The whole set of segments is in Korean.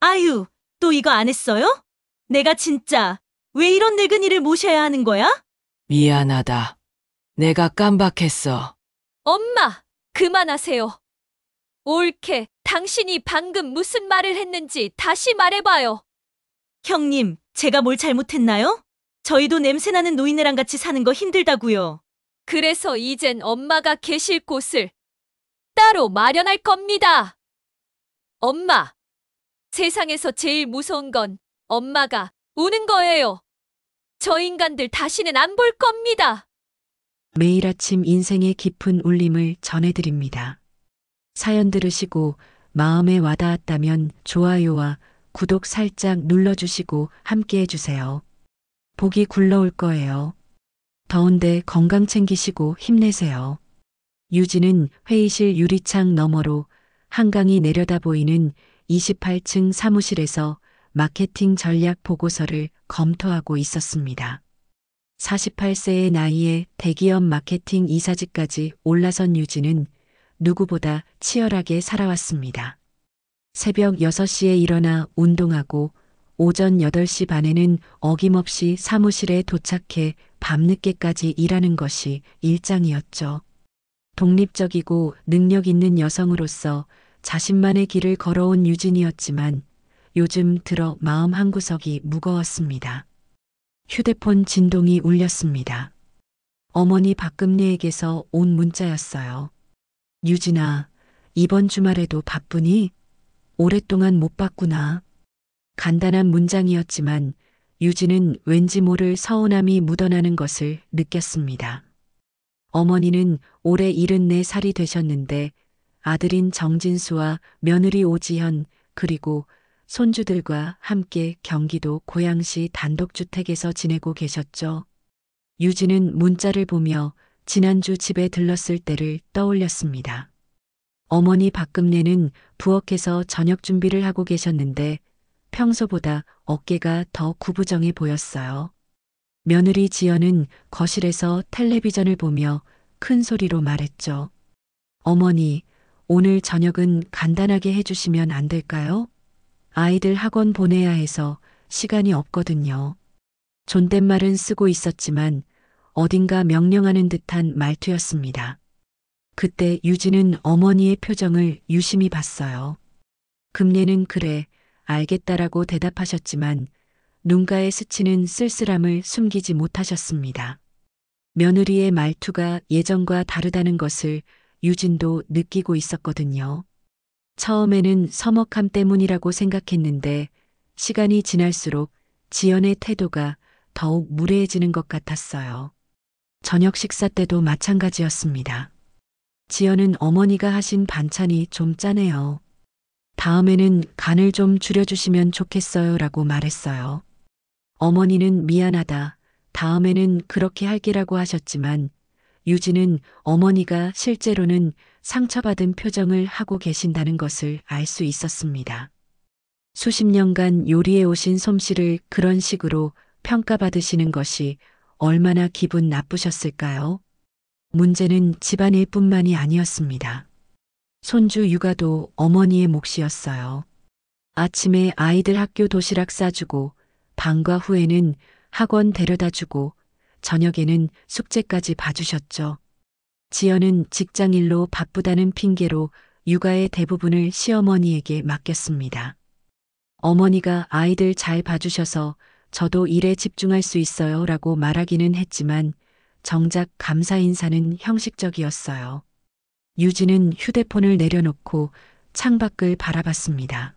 아유, 또 이거 안 했어요? 내가 진짜 왜 이런 늙은이를 모셔야 하는 거야? 미안하다. 내가 깜박했어. 엄마, 그만하세요. 옳게 당신이 방금 무슨 말을 했는지 다시 말해봐요. 형님, 제가 뭘 잘못했나요? 저희도 냄새나는 노인네랑 같이 사는 거 힘들다고요. 그래서 이젠 엄마가 계실 곳을 따로 마련할 겁니다. 엄마, 세상에서 제일 무서운 건 엄마가 우는 거예요. 저 인간들 다시는 안 볼 겁니다. 매일 아침 인생의 깊은 울림을 전해드립니다. 사연 들으시고 마음에 와닿았다면 좋아요와 구독 살짝 눌러주시고 함께 해주세요. 복이 굴러올 거예요. 더운데 건강 챙기시고 힘내세요. 유진은 회의실 유리창 너머로 한강이 내려다 보이는 28층 사무실에서 마케팅 전략 보고서를 검토하고 있었습니다. 48세의 나이에 대기업 마케팅 이사직까지 올라선 유진은 누구보다 치열하게 살아왔습니다. 새벽 6시에 일어나 운동하고 오전 8시 반에는 어김없이 사무실에 도착해 밤늦게까지 일하는 것이 일상이었죠. 독립적이고 능력 있는 여성으로서 자신만의 길을 걸어온 유진이었지만 요즘 들어 마음 한구석이 무거웠습니다. 휴대폰 진동이 울렸습니다. 어머니 박금리에게서 온 문자였어요. 유진아, 이번 주말에도 바쁘니? 오랫동안 못 봤구나. 간단한 문장이었지만 유진은 왠지 모를 서운함이 묻어나는 것을 느꼈습니다. 어머니는 올해 74살이 되셨는데 아들인 정진수와 며느리 오지현 그리고 손주들과 함께 경기도 고양시 단독주택에서 지내고 계셨죠. 유진은 문자를 보며 지난주 집에 들렀을 때를 떠올렸습니다. 어머니 박금래는 부엌에서 저녁 준비를 하고 계셨는데 평소보다 어깨가 더 구부정해 보였어요. 며느리 지연은 거실에서 텔레비전을 보며 큰 소리로 말했죠. 어머니, 오늘 저녁은 간단하게 해주시면 안 될까요? 아이들 학원 보내야 해서 시간이 없거든요. 존댓말은 쓰고 있었지만 어딘가 명령하는 듯한 말투였습니다. 그때 유진은 어머니의 표정을 유심히 봤어요. 금례는 그래, 알겠다라고 대답하셨지만 눈가에 스치는 쓸쓸함을 숨기지 못하셨습니다. 며느리의 말투가 예전과 다르다는 것을 유진도 느끼고 있었거든요. 처음에는 서먹함 때문이라고 생각했는데 시간이 지날수록 지연의 태도가 더욱 무례해지는 것 같았어요. 저녁 식사 때도 마찬가지였습니다. 지연은 어머니가 하신 반찬이 좀 짜네요. 다음에는 간을 좀 줄여주시면 좋겠어요 라고 말했어요. 어머니는 미안하다. 다음에는 그렇게 할게라고 하셨지만 유진은 어머니가 실제로는 상처받은 표정을 하고 계신다는 것을 알 수 있었습니다. 수십 년간 요리해 오신 솜씨를 그런 식으로 평가받으시는 것이 얼마나 기분 나쁘셨을까요? 문제는 집안일뿐만이 아니었습니다. 손주 육아도 어머니의 몫이었어요. 아침에 아이들 학교 도시락 싸주고 방과 후에는 학원 데려다주고 저녁에는 숙제까지 봐주셨죠. 지연은 직장일로 바쁘다는 핑계로 육아의 대부분을 시어머니에게 맡겼습니다. 어머니가 아이들 잘 봐주셔서 저도 일에 집중할 수 있어요 라고 말하기는 했지만 정작 감사 인사는 형식적이었어요. 유진은 휴대폰을 내려놓고 창밖을 바라봤습니다.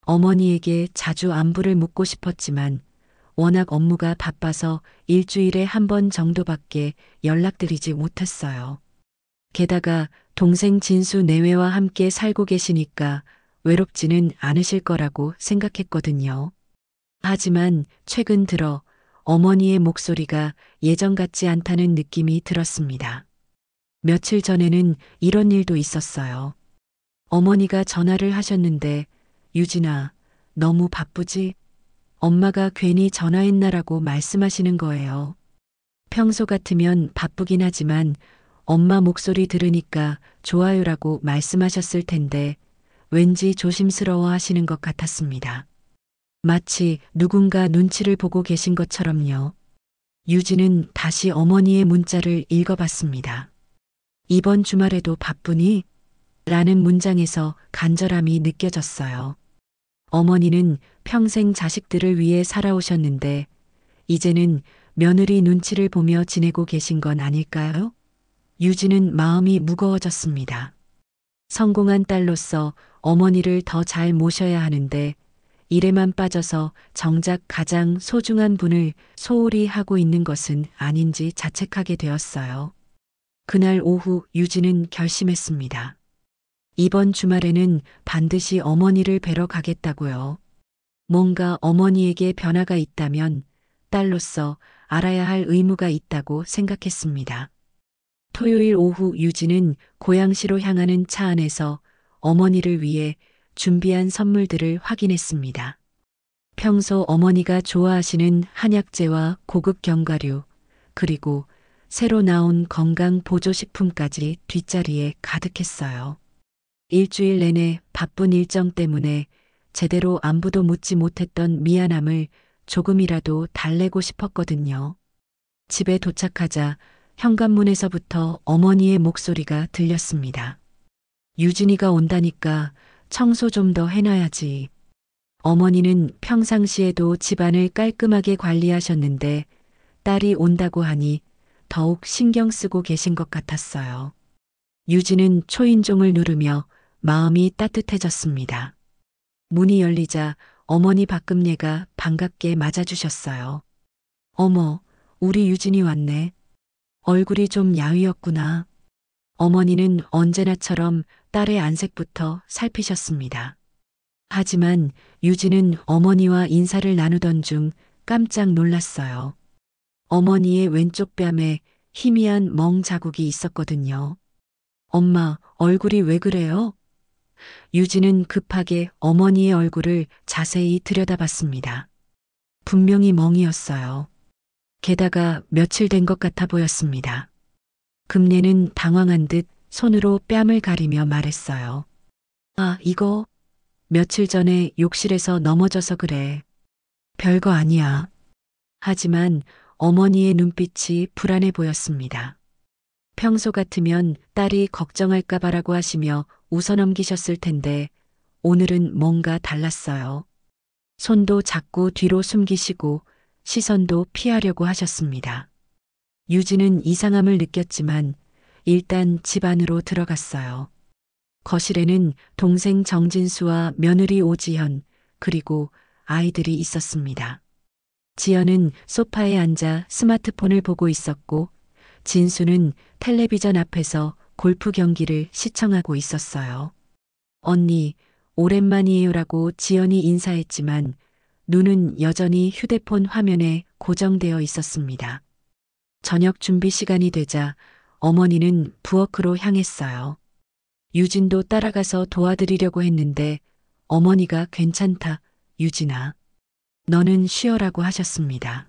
어머니에게 자주 안부를 묻고 싶었지만 워낙 업무가 바빠서 일주일에 한 번 정도밖에 연락드리지 못했어요. 게다가 동생 진수 내외와 함께 살고 계시니까 외롭지는 않으실 거라고 생각했거든요. 하지만 최근 들어 어머니의 목소리가 예전 같지 않다는 느낌이 들었습니다. 며칠 전에는 이런 일도 있었어요. 어머니가 전화를 하셨는데 유진아, 너무 바쁘지? 엄마가 괜히 전화했나라고 말씀하시는 거예요. 평소 같으면 바쁘긴 하지만 엄마 목소리 들으니까 좋아요라고 말씀하셨을 텐데 왠지 조심스러워 하시는 것 같았습니다. 마치 누군가 눈치를 보고 계신 것처럼요. 유진은 다시 어머니의 문자를 읽어봤습니다. 이번 주말에도 바쁘니? 라는 문장에서 간절함이 느껴졌어요. 어머니는 평생 자식들을 위해 살아오셨는데 이제는 며느리 눈치를 보며 지내고 계신 건 아닐까요? 유진은 마음이 무거워졌습니다. 성공한 딸로서 어머니를 더 잘 모셔야 하는데 일에만 빠져서 정작 가장 소중한 분을 소홀히 하고 있는 것은 아닌지 자책하게 되었어요. 그날 오후 유진은 결심했습니다. 이번 주말에는 반드시 어머니를 뵈러 가겠다고요. 뭔가 어머니에게 변화가 있다면 딸로서 알아야 할 의무가 있다고 생각했습니다. 토요일 오후 유진은 고양시로 향하는 차 안에서 어머니를 위해 준비한 선물들을 확인했습니다. 평소 어머니가 좋아하시는 한약재와 고급 견과류, 그리고 새로 나온 건강 보조식품까지 뒷자리에 가득했어요. 일주일 내내 바쁜 일정 때문에 제대로 안부도 묻지 못했던 미안함을 조금이라도 달래고 싶었거든요. 집에 도착하자 현관문에서부터 어머니의 목소리가 들렸습니다. 유진이가 온다니까 청소 좀 더 해놔야지. 어머니는 평상시에도 집안을 깔끔하게 관리하셨는데 딸이 온다고 하니 더욱 신경 쓰고 계신 것 같았어요. 유진은 초인종을 누르며 마음이 따뜻해졌습니다. 문이 열리자 어머니 박금예가 반갑게 맞아주셨어요. 어머, 우리 유진이 왔네. 얼굴이 좀 야위었구나. 어머니는 언제나처럼 딸의 안색부터 살피셨습니다. 하지만 유진은 어머니와 인사를 나누던 중 깜짝 놀랐어요. 어머니의 왼쪽 뺨에 희미한 멍 자국이 있었거든요. 엄마, 얼굴이 왜 그래요? 유진은 급하게 어머니의 얼굴을 자세히 들여다봤습니다. 분명히 멍이었어요. 게다가 며칠 된 것 같아 보였습니다. 금례는 당황한 듯 손으로 뺨을 가리며 말했어요. 아, 이거 며칠 전에 욕실에서 넘어져서 그래. 별거 아니야. 하지만 어머니의 눈빛이 불안해 보였습니다. 평소 같으면 딸이 걱정할까 봐라고 하시며 웃어넘기셨을 텐데 오늘은 뭔가 달랐어요. 손도 자꾸 뒤로 숨기시고 시선도 피하려고 하셨습니다. 유진은 이상함을 느꼈지만 일단 집 안으로 들어갔어요. 거실에는 동생 정진수와 며느리 오지현, 그리고 아이들이 있었습니다. 지연은 소파에 앉아 스마트폰을 보고 있었고 진수는 텔레비전 앞에서 골프 경기를 시청하고 있었어요. 언니, 오랜만이에요라고 지연이 인사했지만 눈은 여전히 휴대폰 화면에 고정되어 있었습니다. 저녁 준비 시간이 되자 어머니는 부엌으로 향했어요. 유진도 따라가서 도와드리려고 했는데 어머니가 괜찮다, 유진아. 너는 쉬어라고 하셨습니다.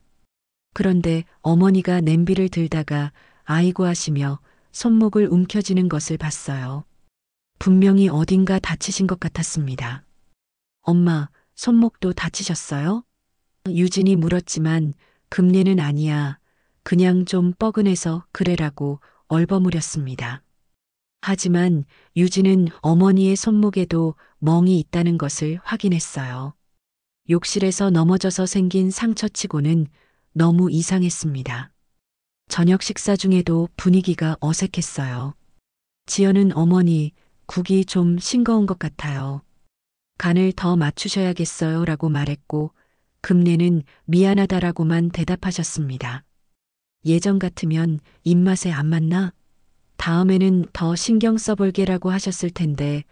그런데 어머니가 냄비를 들다가 아이고 하시며 손목을 움켜쥐는 것을 봤어요. 분명히 어딘가 다치신 것 같았습니다. 엄마, 손목도 다치셨어요? 유진이 물었지만 금례는 아니야. 그냥 좀 뻐근해서 그래라고 얼버무렸습니다. 하지만 유진은 어머니의 손목에도 멍이 있다는 것을 확인했어요. 욕실에서 넘어져서 생긴 상처치고는 너무 이상했습니다. 저녁 식사 중에도 분위기가 어색했어요. 지연은 어머니, 국이 좀 싱거운 것 같아요. 간을 더 맞추셔야겠어요 라고 말했고 금례는 미안하다라고만 대답하셨습니다. 예전 같으면 입맛에 안 맞나? 다음에는 더 신경 써볼게라고 하셨을 텐데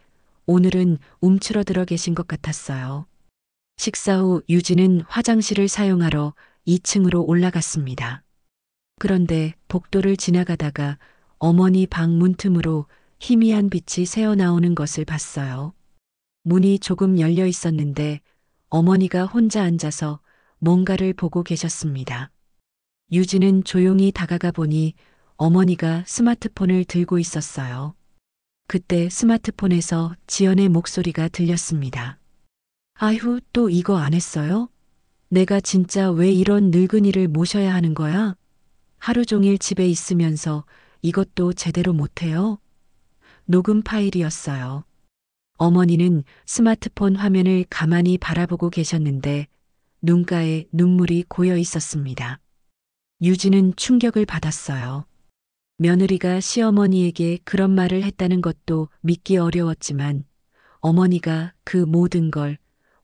오늘은 움츠러들어 계신 것 같았어요. 식사 후 유진은 화장실을 사용하러 2층으로 올라갔습니다. 그런데 복도를 지나가다가 어머니 방 문틈으로 희미한 빛이 새어나오는 것을 봤어요. 문이 조금 열려 있었는데 어머니가 혼자 앉아서 뭔가를 보고 계셨습니다. 유진은 조용히 다가가 보니 어머니가 스마트폰을 들고 있었어요. 그때 스마트폰에서 지연의 목소리가 들렸습니다. 아휴, 또 이거 안 했어요? 내가 진짜 왜 이런 늙은이를 모셔야 하는 거야? 하루 종일 집에 있으면서 이것도 제대로 못해요? 녹음 파일이었어요. 어머니는 스마트폰 화면을 가만히 바라보고 계셨는데 눈가에 눈물이 고여 있었습니다. 유진은 충격을 받았어요. 며느리가 시어머니에게 그런 말을 했다는 것도 믿기 어려웠지만 어머니가 그 모든 걸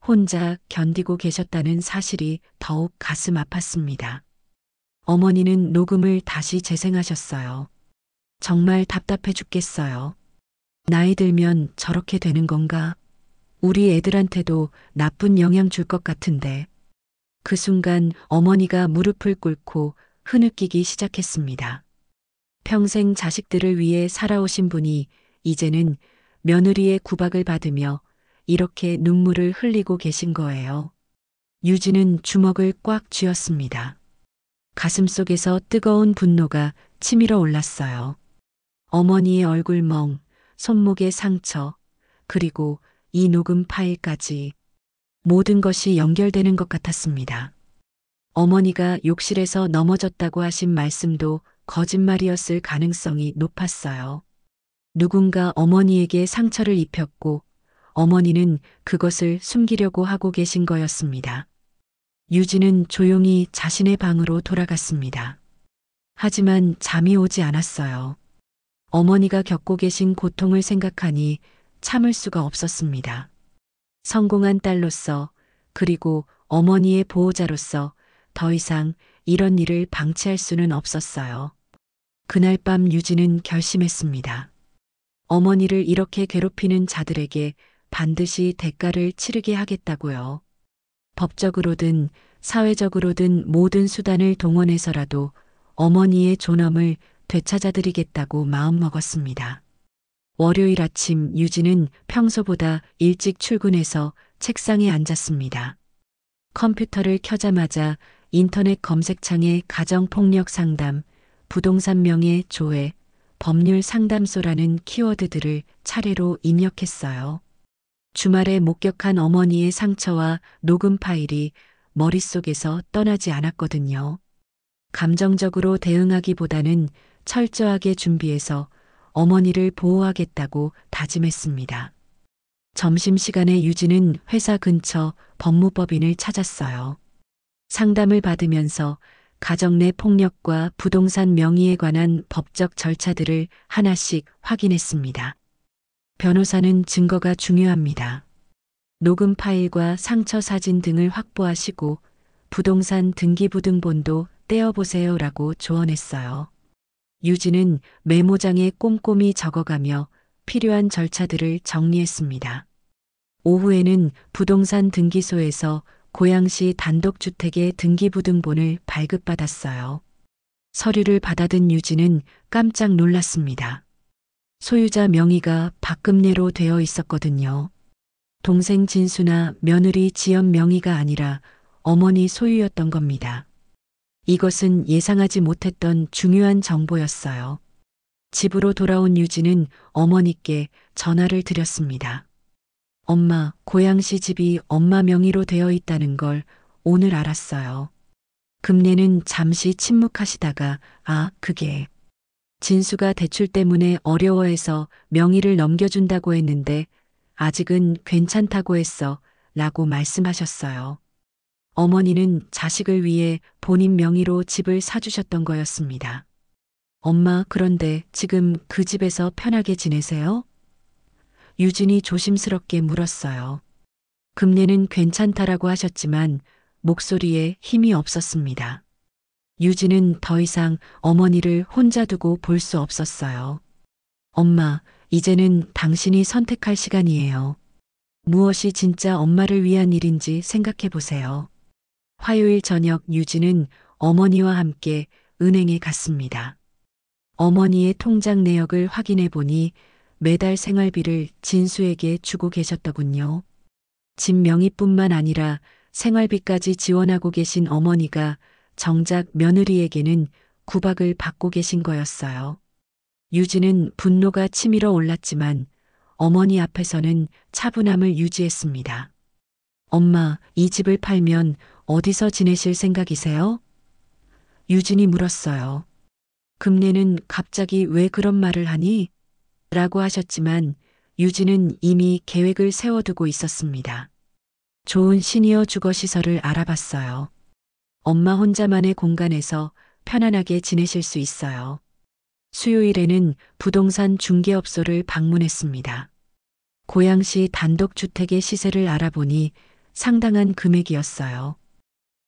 혼자 견디고 계셨다는 사실이 더욱 가슴 아팠습니다. 어머니는 녹음을 다시 재생하셨어요. 정말 답답해 죽겠어요. 나이 들면 저렇게 되는 건가? 우리 애들한테도 나쁜 영향 줄 것 같은데. 그 순간 어머니가 무릎을 꿇고 흐느끼기 시작했습니다. 평생 자식들을 위해 살아오신 분이 이제는 며느리의 구박을 받으며 이렇게 눈물을 흘리고 계신 거예요. 유진은 주먹을 꽉 쥐었습니다. 가슴속에서 뜨거운 분노가 치밀어 올랐어요. 어머니의 얼굴멍, 손목의 상처, 그리고 이 녹음 파일까지 모든 것이 연결되는 것 같았습니다. 어머니가 욕실에서 넘어졌다고 하신 말씀도 거짓말이었을 가능성이 높았어요. 누군가 어머니에게 상처를 입혔고 어머니는 그것을 숨기려고 하고 계신 거였습니다. 유진은 조용히 자신의 방으로 돌아갔습니다. 하지만 잠이 오지 않았어요. 어머니가 겪고 계신 고통을 생각하니 참을 수가 없었습니다. 성공한 딸로서 그리고 어머니의 보호자로서 더 이상 이런 일을 방치할 수는 없었어요. 그날 밤 유진은 결심했습니다. 어머니를 이렇게 괴롭히는 자들에게 반드시 대가를 치르게 하겠다고요. 법적으로든 사회적으로든 모든 수단을 동원해서라도 어머니의 존엄을 되찾아드리겠다고 마음먹었습니다. 월요일 아침 유진은 평소보다 일찍 출근해서 책상에 앉았습니다. 컴퓨터를 켜자마자 인터넷 검색창에 가정폭력 상담, 부동산 명예 조회, 법률 상담소라는 키워드들을 차례로 입력했어요. 주말에 목격한 어머니의 상처와 녹음 파일이 머릿속에서 떠나지 않았거든요. 감정적으로 대응하기보다는 철저하게 준비해서 어머니를 보호하겠다고 다짐했습니다. 점심시간에 유진은 회사 근처 법무법인을 찾았어요. 상담을 받으면서 가정 내 폭력과 부동산 명의에 관한 법적 절차들을 하나씩 확인했습니다. 변호사는 증거가 중요합니다. 녹음 파일과 상처 사진 등을 확보하시고 부동산 등기부등본도 떼어보세요라고 조언했어요. 유진은 메모장에 꼼꼼히 적어가며 필요한 절차들을 정리했습니다. 오후에는 부동산 등기소에서 고양시 단독주택의 등기부등본을 발급받았어요. 서류를 받아든 유진은 깜짝 놀랐습니다. 소유자 명의가 박금례로 되어 있었거든요. 동생 진수나 며느리 지연 명의가 아니라 어머니 소유였던 겁니다. 이것은 예상하지 못했던 중요한 정보였어요. 집으로 돌아온 유진은 어머니께 전화를 드렸습니다. 엄마, 고양시 집이 엄마 명의로 되어 있다는 걸 오늘 알았어요. 금내는 잠시 침묵하시다가 그게 진수가 대출 때문에 어려워해서 명의를 넘겨준다고 했는데 아직은 괜찮다고 했어 라고 말씀하셨어요. 어머니는 자식을 위해 본인 명의로 집을 사주셨던 거였습니다. 엄마, 그런데 지금 그 집에서 편하게 지내세요? 유진이 조심스럽게 물었어요. 금내는 괜찮다라고 하셨지만 목소리에 힘이 없었습니다. 유진은 더 이상 어머니를 혼자 두고 볼 수 없었어요. 엄마, 이제는 당신이 선택할 시간이에요. 무엇이 진짜 엄마를 위한 일인지 생각해 보세요. 화요일 저녁 유진은 어머니와 함께 은행에 갔습니다. 어머니의 통장 내역을 확인해 보니 매달 생활비를 진수에게 주고 계셨더군요. 집 명의뿐만 아니라 생활비까지 지원하고 계신 어머니가 정작 며느리에게는 구박을 받고 계신 거였어요. 유진은 분노가 치밀어 올랐지만 어머니 앞에서는 차분함을 유지했습니다. 엄마, 이 집을 팔면 어디서 지내실 생각이세요? 유진이 물었어요. 금내는 갑자기 왜 그런 말을 하니? 라고 하셨지만 유진은 이미 계획을 세워두고 있었습니다. 좋은 시니어 주거시설을 알아봤어요. 엄마 혼자만의 공간에서 편안하게 지내실 수 있어요. 수요일에는 부동산 중개업소를 방문했습니다. 고양시 단독주택의 시세를 알아보니 상당한 금액이었어요.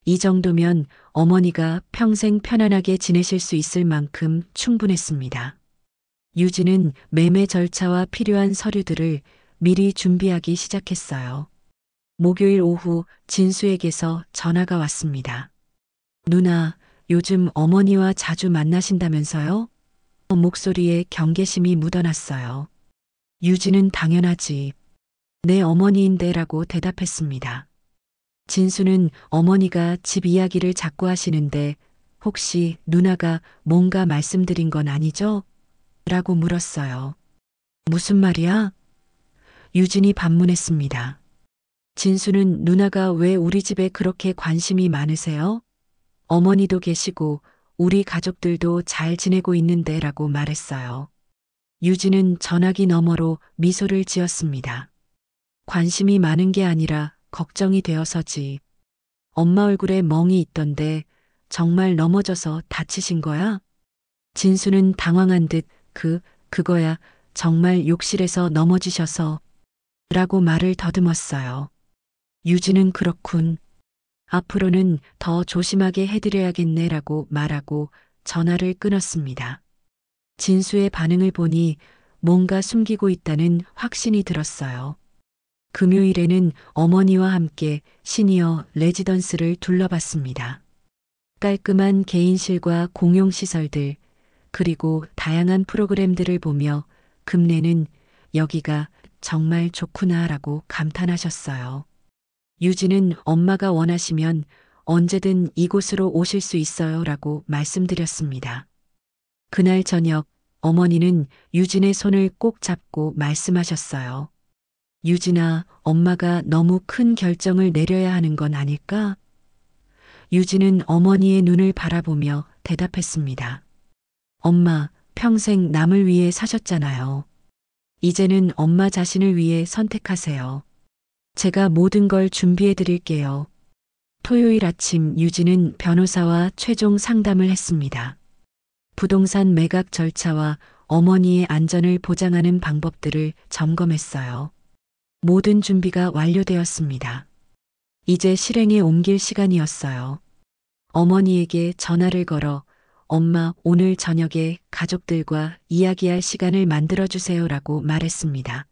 이 정도면 어머니가 평생 편안하게 지내실 수 있을 만큼 충분했습니다. 유진은 매매 절차와 필요한 서류들을 미리 준비하기 시작했어요. 목요일 오후 진수에게서 전화가 왔습니다. 누나, 요즘 어머니와 자주 만나신다면서요? 목소리에 경계심이 묻어났어요. 유진은 당연하지. 내 어머니인데라고 대답했습니다. 진수는 어머니가 집 이야기를 자꾸 하시는데 혹시 누나가 뭔가 말씀드린 건 아니죠? 라고 물었어요. 무슨 말이야? 유진이 반문했습니다. 진수는 누나가 왜 우리 집에 그렇게 관심이 많으세요? 어머니도 계시고 우리 가족들도 잘 지내고 있는데 라고 말했어요. 유진은 전화기 너머로 미소를 지었습니다. 관심이 많은 게 아니라 걱정이 되어서지. 엄마 얼굴에 멍이 있던데 정말 넘어져서 다치신 거야? 진수는 당황한 듯 그거야 정말 욕실에서 넘어지셔서 라고 말을 더듬었어요. 유진은 그렇군. 앞으로는 더 조심하게 해드려야겠네 라고 말하고 전화를 끊었습니다. 진수의 반응을 보니 뭔가 숨기고 있다는 확신이 들었어요. 금요일에는 어머니와 함께 시니어 레지던스를 둘러봤습니다. 깔끔한 개인실과 공용시설들, 그리고 다양한 프로그램들을 보며 금내는 여기가 정말 좋구나라고 감탄하셨어요. 유진은 엄마가 원하시면 언제든 이곳으로 오실 수 있어요 라고 말씀드렸습니다. 그날 저녁 어머니는 유진의 손을 꼭 잡고 말씀하셨어요. 유진아, 엄마가 너무 큰 결정을 내려야 하는 건 아닐까? 유진은 어머니의 눈을 바라보며 대답했습니다. 엄마, 평생 남을 위해 사셨잖아요. 이제는 엄마 자신을 위해 선택하세요. 제가 모든 걸 준비해 드릴게요. 토요일 아침 유진은 변호사와 최종 상담을 했습니다. 부동산 매각 절차와 어머니의 안전을 보장하는 방법들을 점검했어요. 모든 준비가 완료되었습니다. 이제 실행에 옮길 시간이었어요. 어머니에게 전화를 걸어 엄마, 오늘 저녁에 가족들과 이야기할 시간을 만들어주세요 라고 말했습니다.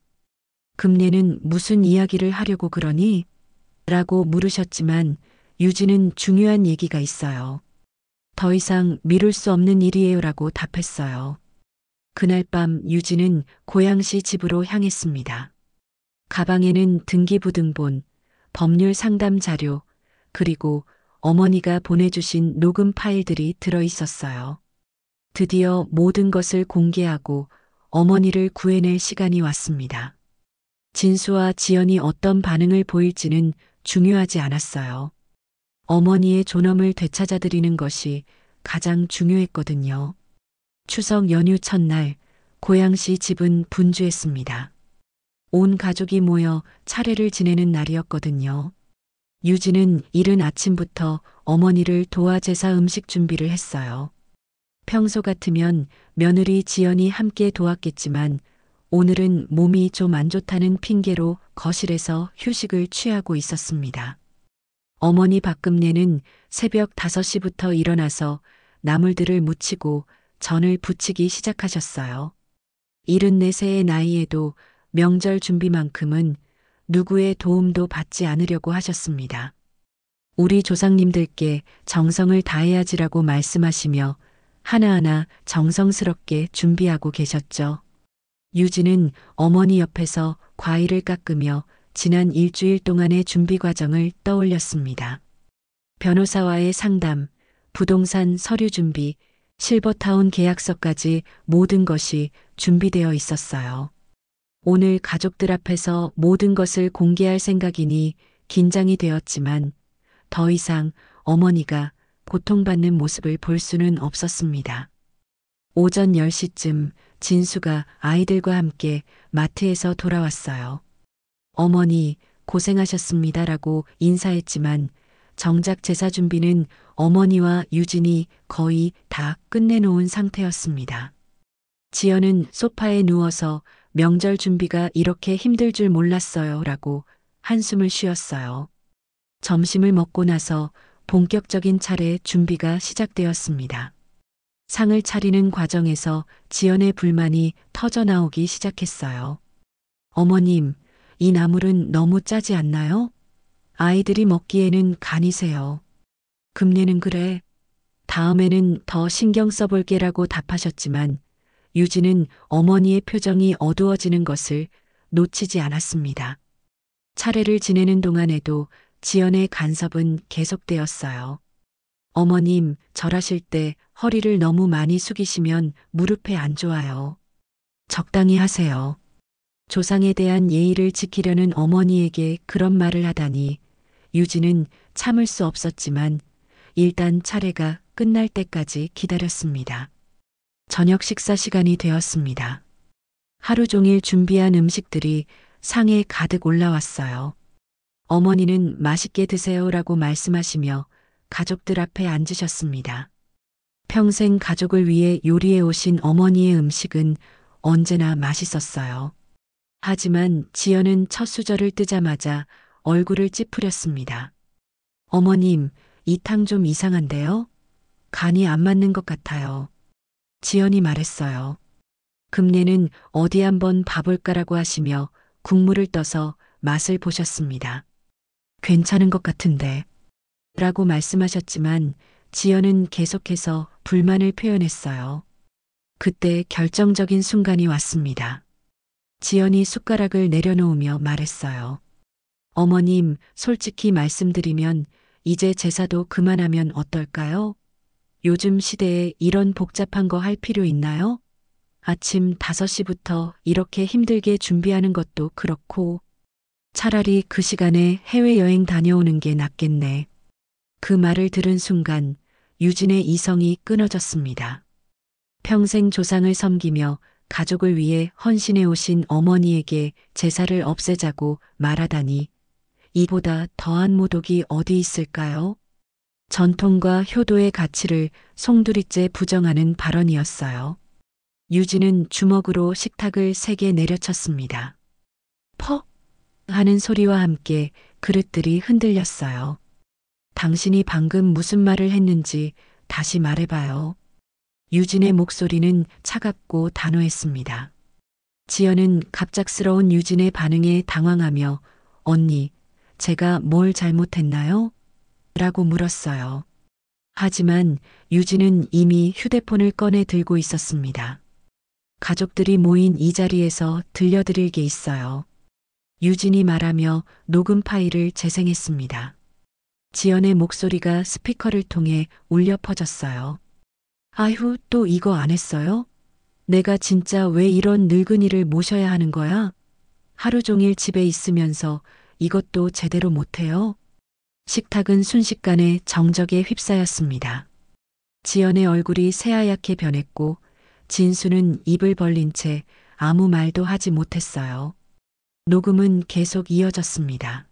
금내는 무슨 이야기를 하려고 그러니? 라고 물으셨지만 유진은 중요한 얘기가 있어요. 더 이상 미룰 수 없는 일이에요 라고 답했어요. 그날 밤 유진은 고양시 집으로 향했습니다. 가방에는 등기부등본, 법률 상담 자료, 그리고 어머니가 보내주신 녹음 파일들이 들어 있었어요. 드디어 모든 것을 공개하고 어머니를 구해낼 시간이 왔습니다. 진수와 지연이 어떤 반응을 보일지는 중요하지 않았어요. 어머니의 존엄을 되찾아드리는 것이 가장 중요했거든요. 추석 연휴 첫날 고양시 집은 분주했습니다. 온 가족이 모여 차례를 지내는 날이었거든요. 유진은 이른 아침부터 어머니를 도와 제사 음식 준비를 했어요. 평소 같으면 며느리 지연이 함께 도왔겠지만 오늘은 몸이 좀 안 좋다는 핑계로 거실에서 휴식을 취하고 있었습니다. 어머니 박금내는 새벽 5시부터 일어나서 나물들을 무치고 전을 부치기 시작하셨어요. 74세의 나이에도 명절 준비만큼은 누구의 도움도 받지 않으려고 하셨습니다. 우리 조상님들께 정성을 다해야지라고 말씀하시며 하나하나 정성스럽게 준비하고 계셨죠. 유진은 어머니 옆에서 과일을 깎으며 지난 일주일 동안의 준비 과정을 떠올렸습니다. 변호사와의 상담, 부동산 서류 준비, 실버타운 계약서까지 모든 것이 준비되어 있었어요. 오늘 가족들 앞에서 모든 것을 공개할 생각이니 긴장이 되었지만 더 이상 어머니가 고통받는 모습을 볼 수는 없었습니다. 오전 10시쯤 진수가 아이들과 함께 마트에서 돌아왔어요. 어머니 고생하셨습니다라고 인사했지만 정작 제사 준비는 어머니와 유진이 거의 다 끝내놓은 상태였습니다. 지연은 소파에 누워서 명절 준비가 이렇게 힘들 줄 몰랐어요 라고 한숨을 쉬었어요. 점심을 먹고 나서 본격적인 차례 준비가 시작되었습니다. 상을 차리는 과정에서 지연의 불만이 터져나오기 시작했어요. 어머님, 이 나물은 너무 짜지 않나요? 아이들이 먹기에는 간이 세요. 금내는 그래. 다음에는 더 신경 써볼게라고 답하셨지만 유진은 어머니의 표정이 어두워지는 것을 놓치지 않았습니다. 차례를 지내는 동안에도 지연의 간섭은 계속되었어요. 어머님, 절하실 때 허리를 너무 많이 숙이시면 무릎에 안 좋아요. 적당히 하세요. 조상에 대한 예의를 지키려는 어머니에게 그런 말을 하다니 유진은 참을 수 없었지만 일단 차례가 끝날 때까지 기다렸습니다. 저녁 식사 시간이 되었습니다. 하루 종일 준비한 음식들이 상에 가득 올라왔어요. 어머니는 맛있게 드세요라고 말씀하시며 가족들 앞에 앉으셨습니다. 평생 가족을 위해 요리해 오신 어머니의 음식은 언제나 맛있었어요. 하지만 지연은 첫 수저를 뜨자마자 얼굴을 찌푸렸습니다. 어머님, 이 탕 좀 이상한데요? 간이 안 맞는 것 같아요. 지연이 말했어요. 금내는 어디 한번 봐볼까라고 하시며 국물을 떠서 맛을 보셨습니다. 괜찮은 것 같은데 라고 말씀하셨지만 지연은 계속해서 불만을 표현했어요. 그때 결정적인 순간이 왔습니다. 지연이 숟가락을 내려놓으며 말했어요. 어머님, 솔직히 말씀드리면 이제 제사도 그만하면 어떨까요? 요즘 시대에 이런 복잡한 거 할 필요 있나요? 아침 5시부터 이렇게 힘들게 준비하는 것도 그렇고 차라리 그 시간에 해외여행 다녀오는 게 낫겠네. 그 말을 들은 순간 유진의 이성이 끊어졌습니다. 평생 조상을 섬기며 가족을 위해 헌신해 오신 어머니에게 제사를 없애자고 말하다니 이보다 더한 모독이 어디 있을까요? 전통과 효도의 가치를 송두리째 부정하는 발언이었어요. 유진은 주먹으로 식탁을 세게 내려쳤습니다. 퍽! 하는 소리와 함께 그릇들이 흔들렸어요. 당신이 방금 무슨 말을 했는지 다시 말해봐요. 유진의 목소리는 차갑고 단호했습니다. 지연은 갑작스러운 유진의 반응에 당황하며 언니, 제가 뭘 잘못했나요? 라고 물었어요. 하지만 유진은 이미 휴대폰을 꺼내 들고 있었습니다. 가족들이 모인 이 자리에서 들려드릴 게 있어요. 유진이 말하며 녹음 파일을 재생했습니다. 지연의 목소리가 스피커를 통해 울려 퍼졌어요. 아휴, 또 이거 안 했어요? 내가 진짜 왜 이런 늙은이를 모셔야 하는 거야? 하루 종일 집에 있으면서 이것도 제대로 못해요? 식탁은 순식간에 정적에 휩싸였습니다. 지연의 얼굴이 새하얗게 변했고 진수는 입을 벌린 채 아무 말도 하지 못했어요. 녹음은 계속 이어졌습니다.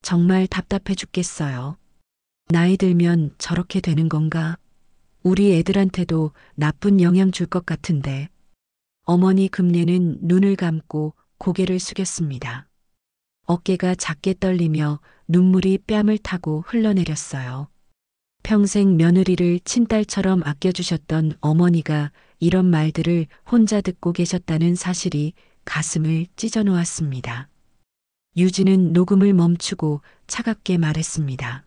정말 답답해 죽겠어요. 나이 들면 저렇게 되는 건가? 우리 애들한테도 나쁜 영향 줄 것 같은데. 어머니 금례는 눈을 감고 고개를 숙였습니다. 어깨가 작게 떨리며 눈물이 뺨을 타고 흘러내렸어요. 평생 며느리를 친딸처럼 아껴주셨던 어머니가 이런 말들을 혼자 듣고 계셨다는 사실이 가슴을 찢어놓았습니다. 유진은 녹음을 멈추고 차갑게 말했습니다.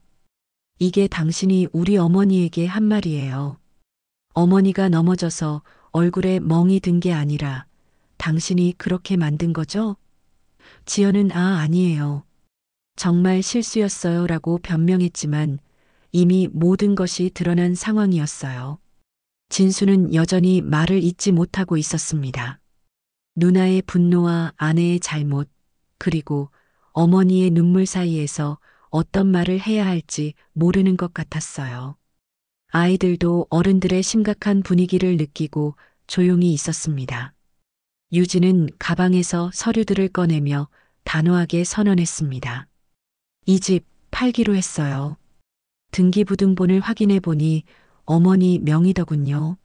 이게 당신이 우리 어머니에게 한 말이에요. 어머니가 넘어져서 얼굴에 멍이 든 게 아니라 당신이 그렇게 만든 거죠? 지연은 아니에요. 정말 실수였어요 라고 변명했지만 이미 모든 것이 드러난 상황이었어요. 진수는 여전히 말을 잇지 못하고 있었습니다. 누나의 분노와 아내의 잘못, 그리고 어머니의 눈물 사이에서 어떤 말을 해야 할지 모르는 것 같았어요. 아이들도 어른들의 심각한 분위기를 느끼고 조용히 있었습니다. 유진은 가방에서 서류들을 꺼내며 단호하게 선언했습니다. 이 집 팔기로 했어요. 등기부등본을 확인해 보니 어머니 명의더군요.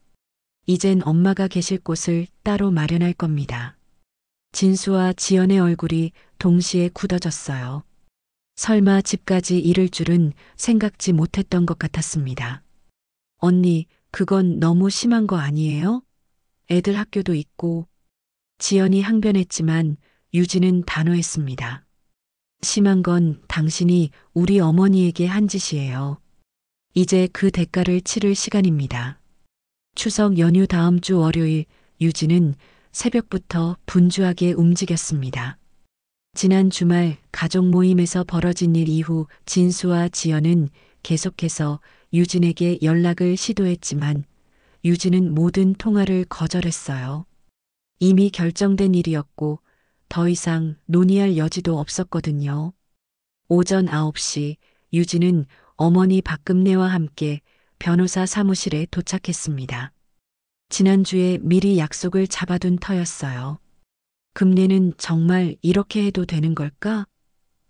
이젠 엄마가 계실 곳을 따로 마련할 겁니다. 진수와 지연의 얼굴이 동시에 굳어졌어요. 설마 집까지 잃을 줄은 생각지 못했던 것 같았습니다. 언니, 그건 너무 심한 거 아니에요? 애들 학교도 있고. 지연이 항변했지만 유진은 단호했습니다. 심한 건 당신이 우리 어머니에게 한 짓이에요. 이제 그 대가를 치를 시간입니다. 추석 연휴 다음 주 월요일 유진은 새벽부터 분주하게 움직였습니다. 지난 주말 가족 모임에서 벌어진 일 이후 진수와 지연은 계속해서 유진에게 연락을 시도했지만 유진은 모든 통화를 거절했어요. 이미 결정된 일이었고 더 이상 논의할 여지도 없었거든요. 오전 9시 유진은 어머니 박금래와 함께 변호사 사무실에 도착했습니다. 지난주에 미리 약속을 잡아둔 터였어요. 금래는 정말 이렇게 해도 되는 걸까?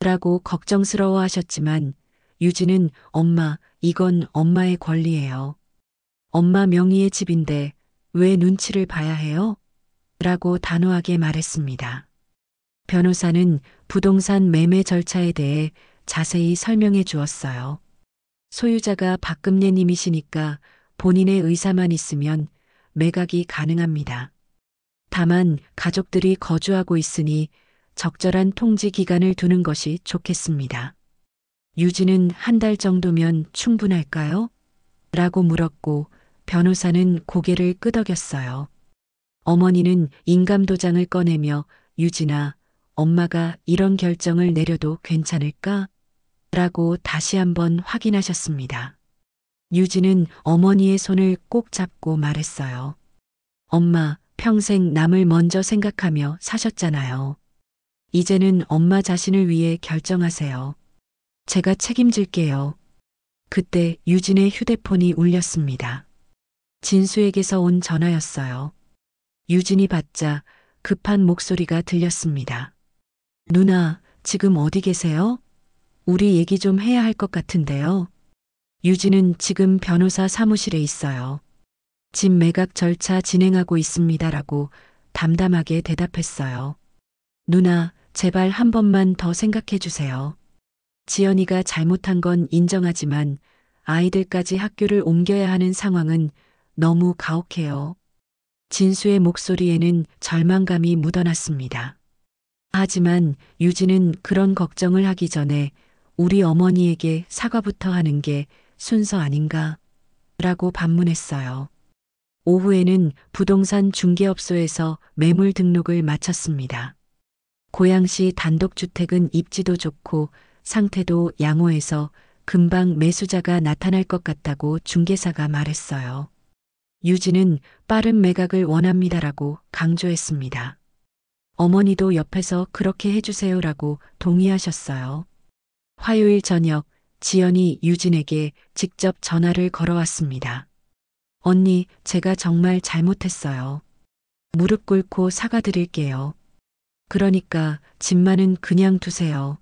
라고 걱정스러워 하셨지만 유진은 엄마, 이건 엄마의 권리예요. 엄마 명의의 집인데 왜 눈치를 봐야 해요? 라고 단호하게 말했습니다. 변호사는 부동산 매매 절차에 대해 자세히 설명해 주었어요. 소유자가 박금래님이시니까 본인의 의사만 있으면 매각이 가능합니다. 다만 가족들이 거주하고 있으니 적절한 통지 기간을 두는 것이 좋겠습니다. 유진은 한 달 정도면 충분할까요? 라고 물었고 변호사는 고개를 끄덕였어요. 어머니는 인감도장을 꺼내며 유진아, 엄마가 이런 결정을 내려도 괜찮을까? 라고 다시 한번 확인하셨습니다. 유진은 어머니의 손을 꼭 잡고 말했어요. 엄마, 평생 남을 먼저 생각하며 사셨잖아요. 이제는 엄마 자신을 위해 결정하세요. 제가 책임질게요. 그때 유진의 휴대폰이 울렸습니다. 진수에게서 온 전화였어요. 유진이 받자 급한 목소리가 들렸습니다. 누나, 지금 어디 계세요? 우리 얘기 좀 해야 할 것 같은데요. 유진은 지금 변호사 사무실에 있어요. 집 매각 절차 진행하고 있습니다라고 담담하게 대답했어요. 누나, 제발 한 번만 더 생각해 주세요. 지연이가 잘못한 건 인정하지만 아이들까지 학교를 옮겨야 하는 상황은 너무 가혹해요. 진수의 목소리에는 절망감이 묻어났습니다. 하지만 유진은 그런 걱정을 하기 전에 우리 어머니에게 사과부터 하는 게 순서 아닌가? 라고 반문했어요. 오후에는 부동산 중개업소에서 매물 등록을 마쳤습니다. 고양시 단독주택은 입지도 좋고 상태도 양호해서 금방 매수자가 나타날 것 같다고 중개사가 말했어요. 유진은 빠른 매각을 원합니다라고 강조했습니다. 어머니도 옆에서 그렇게 해주세요라고 동의하셨어요. 화요일 저녁 지연이 유진에게 직접 전화를 걸어왔습니다. 언니, 제가 정말 잘못했어요. 무릎 꿇고 사과드릴게요. 그러니까 집만은 그냥 두세요.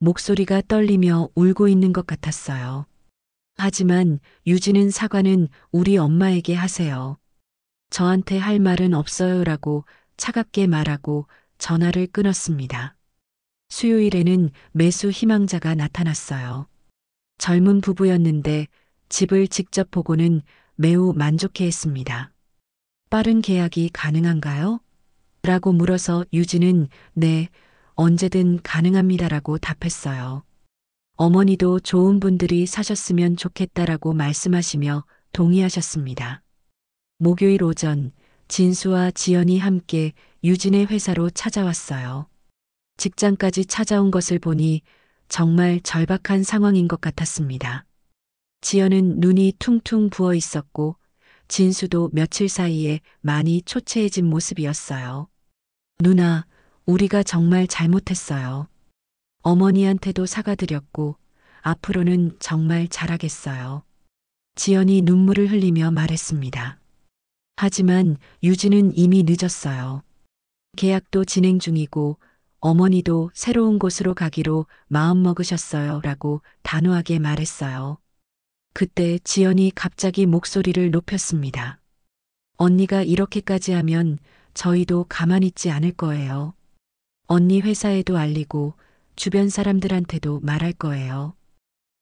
목소리가 떨리며 울고 있는 것 같았어요. 하지만 유진은 사과는 우리 엄마에게 하세요. 저한테 할 말은 없어요라고 차갑게 말하고 전화를 끊었습니다. 수요일에는 매수 희망자가 나타났어요. 젊은 부부였는데 집을 직접 보고는 매우 만족해했습니다. 빠른 계약이 가능한가요? 라고 물어서 유진은 네, 언제든 가능합니다라고 답했어요. 어머니도 좋은 분들이 사셨으면 좋겠다라고 말씀하시며 동의하셨습니다. 목요일 오전 진수와 지연이 함께 유진의 회사로 찾아왔어요. 직장까지 찾아온 것을 보니 정말 절박한 상황인 것 같았습니다. 지연은 눈이 퉁퉁 부어 있었고 진수도 며칠 사이에 많이 초췌해진 모습이었어요. 누나, 우리가 정말 잘못했어요. 어머니한테도 사과드렸고, 앞으로는 정말 잘하겠어요. 지연이 눈물을 흘리며 말했습니다. 하지만 유진은 이미 늦었어요. 계약도 진행 중이고 어머니도 새로운 곳으로 가기로 마음먹으셨어요. 라고 단호하게 말했어요. 그때 지연이 갑자기 목소리를 높였습니다. 언니가 이렇게까지 하면 저희도 가만히 있지 않을 거예요. 언니 회사에도 알리고 주변 사람들한테도 말할 거예요.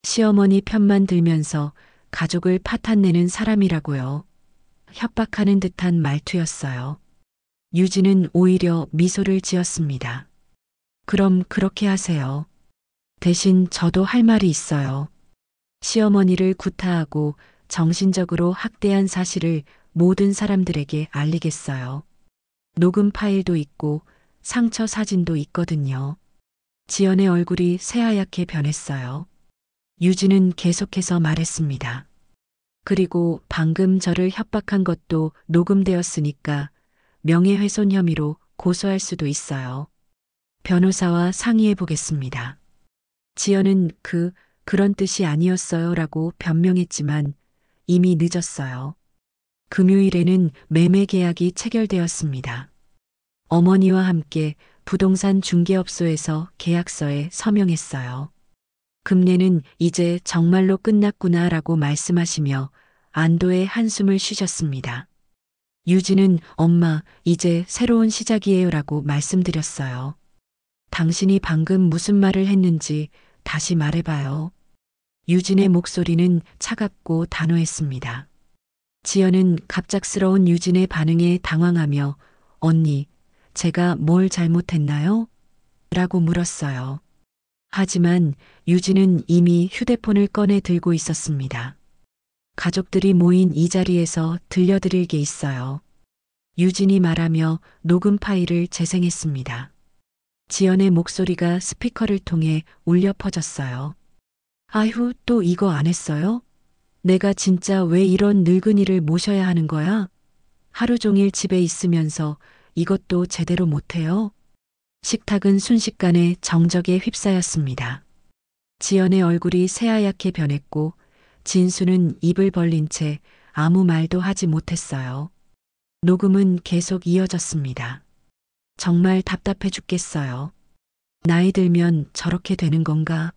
시어머니 편만 들면서 가족을 파탄내는 사람이라고요. 협박하는 듯한 말투였어요. 유진은 오히려 미소를 지었습니다. 그럼 그렇게 하세요. 대신 저도 할 말이 있어요. 시어머니를 구타하고 정신적으로 학대한 사실을 모든 사람들에게 알리겠어요. 녹음 파일도 있고 상처 사진도 있거든요. 지연의 얼굴이 새하얗게 변했어요. 유진은 계속해서 말했습니다. 그리고 방금 저를 협박한 것도 녹음되었으니까 명예훼손 혐의로 고소할 수도 있어요. 변호사와 상의해 보겠습니다. 지연은 그런 뜻이 아니었어요. 라고 변명했지만 이미 늦었어요. 금요일에는 매매 계약이 체결되었습니다. 어머니와 함께 부동산 중개업소에서 계약서에 서명했어요. 금례는 이제 정말로 끝났구나 라고 말씀하시며 안도의 한숨을 쉬셨습니다. 유진은 엄마, 이제 새로운 시작이에요 라고 말씀드렸어요. 당신이 방금 무슨 말을 했는지 다시 말해봐요. 유진의 목소리는 차갑고 단호했습니다. 지연은 갑작스러운 유진의 반응에 당황하며 언니, 제가 뭘 잘못했나요? 라고 물었어요. 하지만 유진은 이미 휴대폰을 꺼내 들고 있었습니다. 가족들이 모인 이 자리에서 들려드릴 게 있어요. 유진이 말하며 녹음 파일을 재생했습니다. 지연의 목소리가 스피커를 통해 울려 퍼졌어요. 아휴, 또 이거 안 했어요? 내가 진짜 왜 이런 늙은이를 모셔야 하는 거야? 하루 종일 집에 있으면서 이것도 제대로 못해요? 식탁은 순식간에 정적에 휩싸였습니다. 지연의 얼굴이 새하얗게 변했고 진수는 입을 벌린 채 아무 말도 하지 못했어요. 녹음은 계속 이어졌습니다. 정말 답답해 죽겠어요. 나이 들면 저렇게 되는 건가?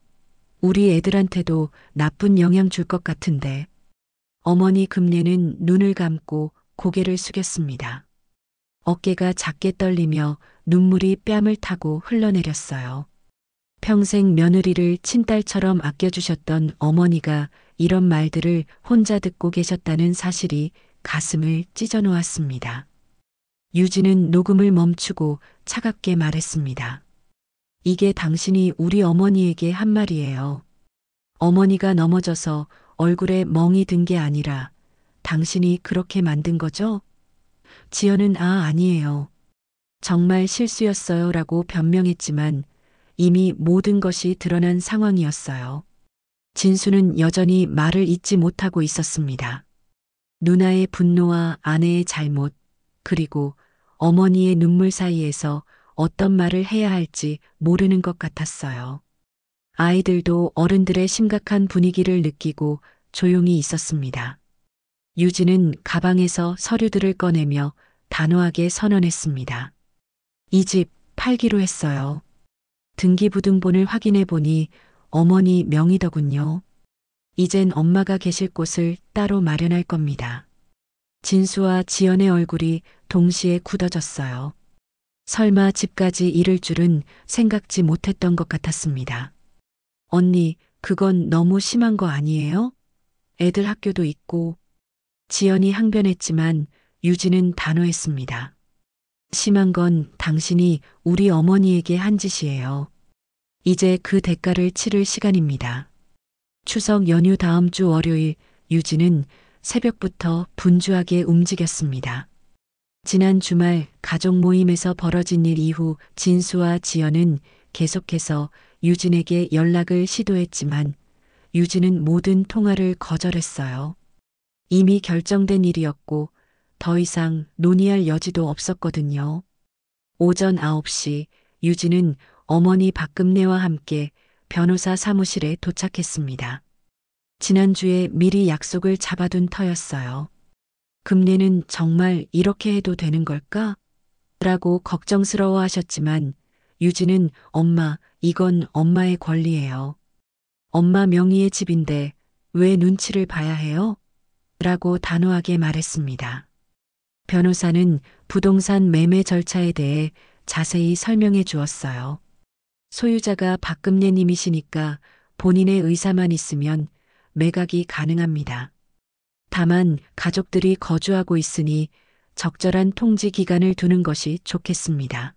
우리 애들한테도 나쁜 영향 줄 것 같은데. 어머니 금례는 눈을 감고 고개를 숙였습니다. 어깨가 작게 떨리며 눈물이 뺨을 타고 흘러내렸어요. 평생 며느리를 친딸처럼 아껴주셨던 어머니가 이런 말들을 혼자 듣고 계셨다는 사실이 가슴을 찢어놓았습니다. 유진은 녹음을 멈추고 차갑게 말했습니다. 이게 당신이 우리 어머니에게 한 말이에요. 어머니가 넘어져서 얼굴에 멍이 든 게 아니라 당신이 그렇게 만든 거죠? 지연은 아니에요. 정말 실수였어요. 라고 변명했지만 이미 모든 것이 드러난 상황이었어요. 진수는 여전히 말을 잇지 못하고 있었습니다. 누나의 분노와 아내의 잘못, 그리고 어머니의 눈물 사이에서 어떤 말을 해야 할지 모르는 것 같았어요. 아이들도 어른들의 심각한 분위기를 느끼고 조용히 있었습니다. 유진은 가방에서 서류들을 꺼내며 단호하게 선언했습니다. 이 집 팔기로 했어요. 등기부등본을 확인해 보니 어머니 명의더군요. 이젠 엄마가 계실 곳을 따로 마련할 겁니다. 진수와 지연의 얼굴이 동시에 굳어졌어요. 설마 집까지 이를 줄은 생각지 못했던 것 같았습니다. 언니, 그건 너무 심한 거 아니에요? 애들 학교도 있고. 지연이 항변했지만 유진은 단호했습니다. 심한 건 당신이 우리 어머니에게 한 짓이에요. 이제 그 대가를 치를 시간입니다. 추석 연휴 다음 주 월요일 유진은 새벽부터 분주하게 움직였습니다. 지난 주말 가족 모임에서 벌어진 일 이후 진수와 지연은 계속해서 유진에게 연락을 시도했지만 유진은 모든 통화를 거절했어요. 이미 결정된 일이었고 더 이상 논의할 여지도 없었거든요. 오전 9시 유진은 어머니 박금래와 함께 변호사 사무실에 도착했습니다. 지난주에 미리 약속을 잡아둔 터였어요. 금래는 정말 이렇게 해도 되는 걸까? 라고 걱정스러워 하셨지만 유진은 엄마, 이건 엄마의 권리예요. 엄마 명의의 집인데 왜 눈치를 봐야 해요? 라고 단호하게 말했습니다. 변호사는 부동산 매매 절차에 대해 자세히 설명해 주었어요. 소유자가 박금래님이시니까 본인의 의사만 있으면 매각이 가능합니다. 다만 가족들이 거주하고 있으니 적절한 통지 기간을 두는 것이 좋겠습니다.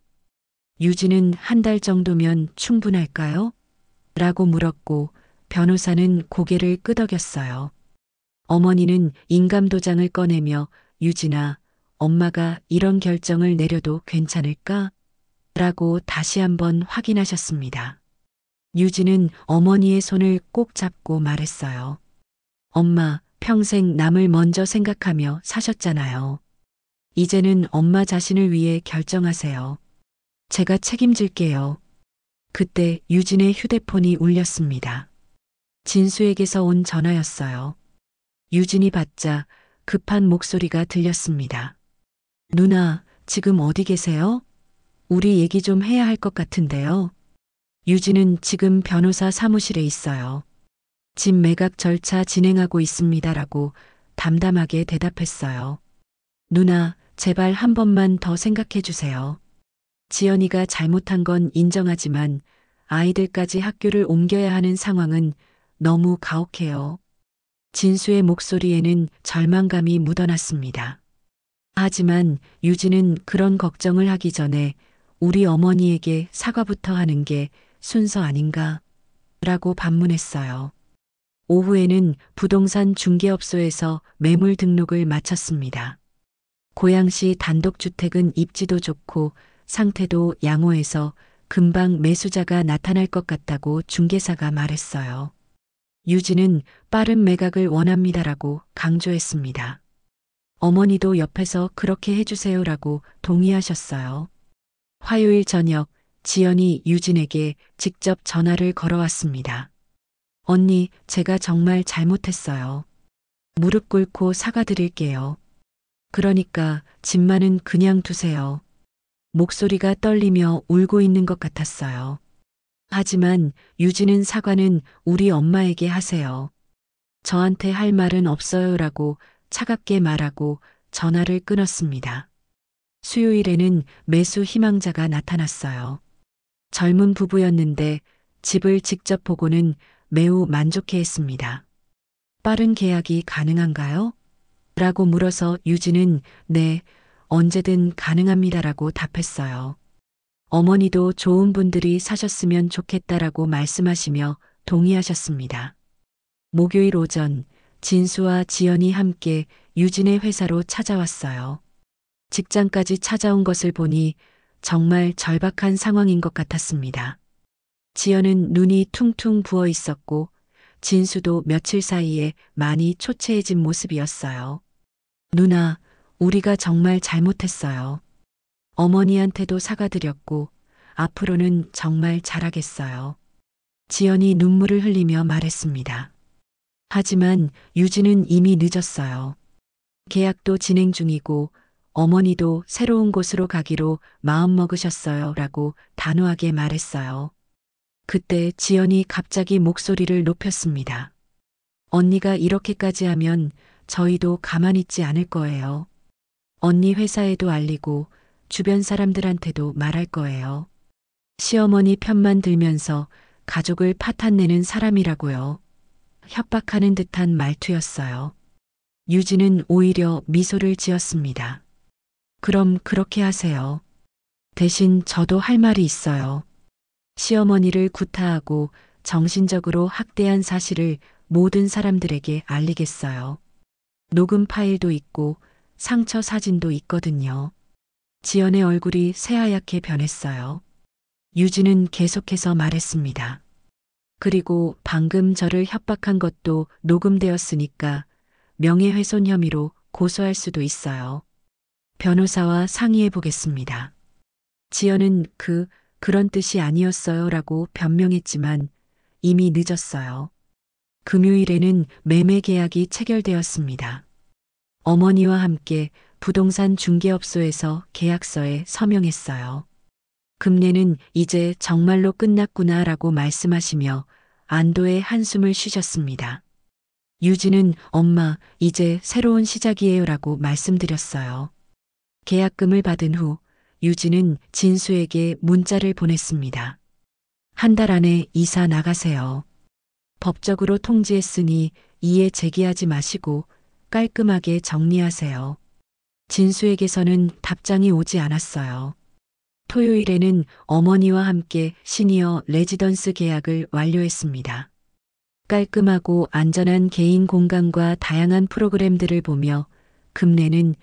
유진은 한 달 정도면 충분할까요? 라고 물었고 변호사는 고개를 끄덕였어요. 어머니는 인감도장을 꺼내며 유진아, 엄마가 이런 결정을 내려도 괜찮을까? 라고 다시 한번 확인하셨습니다. 유진은 어머니의 손을 꼭 잡고 말했어요. 엄마, 평생 남을 먼저 생각하며 사셨잖아요. 이제는 엄마 자신을 위해 결정하세요. 제가 책임질게요. 그때 유진의 휴대폰이 울렸습니다. 진수에게서 온 전화였어요. 유진이 받자 급한 목소리가 들렸습니다. 누나, 지금 어디 계세요? 우리 얘기 좀 해야 할 것 같은데요. 유진은 지금 변호사 사무실에 있어요. 집 매각 절차 진행하고 있습니다라고 담담하게 대답했어요. 누나, 제발 한 번만 더 생각해 주세요. 지연이가 잘못한 건 인정하지만 아이들까지 학교를 옮겨야 하는 상황은 너무 가혹해요. 진수의 목소리에는 절망감이 묻어났습니다. 하지만 유진은 그런 걱정을 하기 전에 우리 어머니에게 사과부터 하는 게 순서 아닌가? 라고 반문했어요. 오후에는 부동산 중개업소에서 매물 등록을 마쳤습니다. 고양시 단독주택은 입지도 좋고 상태도 양호해서 금방 매수자가 나타날 것 같다고 중개사가 말했어요. 유진은 빠른 매각을 원합니다라고 강조했습니다. 어머니도 옆에서 그렇게 해주세요라고 동의하셨어요. 화요일 저녁 지연이 유진에게 직접 전화를 걸어왔습니다. 언니, 제가 정말 잘못했어요. 무릎 꿇고 사과드릴게요. 그러니까 집만은 그냥 두세요. 목소리가 떨리며 울고 있는 것 같았어요. 하지만 유진은 사과는 우리 엄마에게 하세요. 저한테 할 말은 없어요라고 차갑게 말하고 전화를 끊었습니다. 수요일에는 매수 희망자가 나타났어요. 젊은 부부였는데 집을 직접 보고는 매우 만족해했습니다. 빠른 계약이 가능한가요? 라고 물어서 유진은 네, 언제든 가능합니다라고 답했어요. 어머니도 좋은 분들이 사셨으면 좋겠다라고 말씀하시며 동의하셨습니다. 목요일 오전 진수와 지연이 함께 유진의 회사로 찾아왔어요. 직장까지 찾아온 것을 보니 정말 절박한 상황인 것 같았습니다. 지연은 눈이 퉁퉁 부어 있었고 진수도 며칠 사이에 많이 초췌해진 모습이었어요. 누나, 우리가 정말 잘못했어요. 어머니한테도 사과드렸고 앞으로는 정말 잘하겠어요. 지연이 눈물을 흘리며 말했습니다. 하지만 유진은 이미 늦었어요. 계약도 진행 중이고 어머니도 새로운 곳으로 가기로 마음먹으셨어요 라고 단호하게 말했어요. 그때 지연이 갑자기 목소리를 높였습니다. 언니가 이렇게까지 하면 저희도 가만히 있지 않을 거예요. 언니 회사에도 알리고 주변 사람들한테도 말할 거예요. 시어머니 편만 들면서 가족을 파탄내는 사람이라고요. 협박하는 듯한 말투였어요. 유진은 오히려 미소를 지었습니다. 그럼 그렇게 하세요. 대신 저도 할 말이 있어요. 시어머니를 구타하고 정신적으로 학대한 사실을 모든 사람들에게 알리겠어요. 녹음 파일도 있고 상처 사진도 있거든요. 지연의 얼굴이 새하얗게 변했어요. 유진은 계속해서 말했습니다. 그리고 방금 저를 협박한 것도 녹음되었으니까 명예훼손 혐의로 고소할 수도 있어요. 변호사와 상의해 보겠습니다. 지연은 그런 뜻이 아니었어요 라고 변명했지만 이미 늦었어요. 금요일에는 매매 계약이 체결되었습니다. 어머니와 함께 부동산 중개업소에서 계약서에 서명했어요. 금내는 이제 정말로 끝났구나 라고 말씀하시며 안도의 한숨을 쉬셨습니다. 유진은 엄마, 이제 새로운 시작이에요 라고 말씀드렸어요. 계약금을 받은 후 유진은 진수에게 문자를 보냈습니다. 한 달 안에 이사 나가세요. 법적으로 통지했으니 이에 제기하지 마시고 깔끔하게 정리하세요. 진수에게서는 답장이 오지 않았어요. 토요일에는 어머니와 함께 시니어 레지던스 계약을 완료했습니다. 깔끔하고 안전한 개인 공간과 다양한 프로그램들을 보며 금내는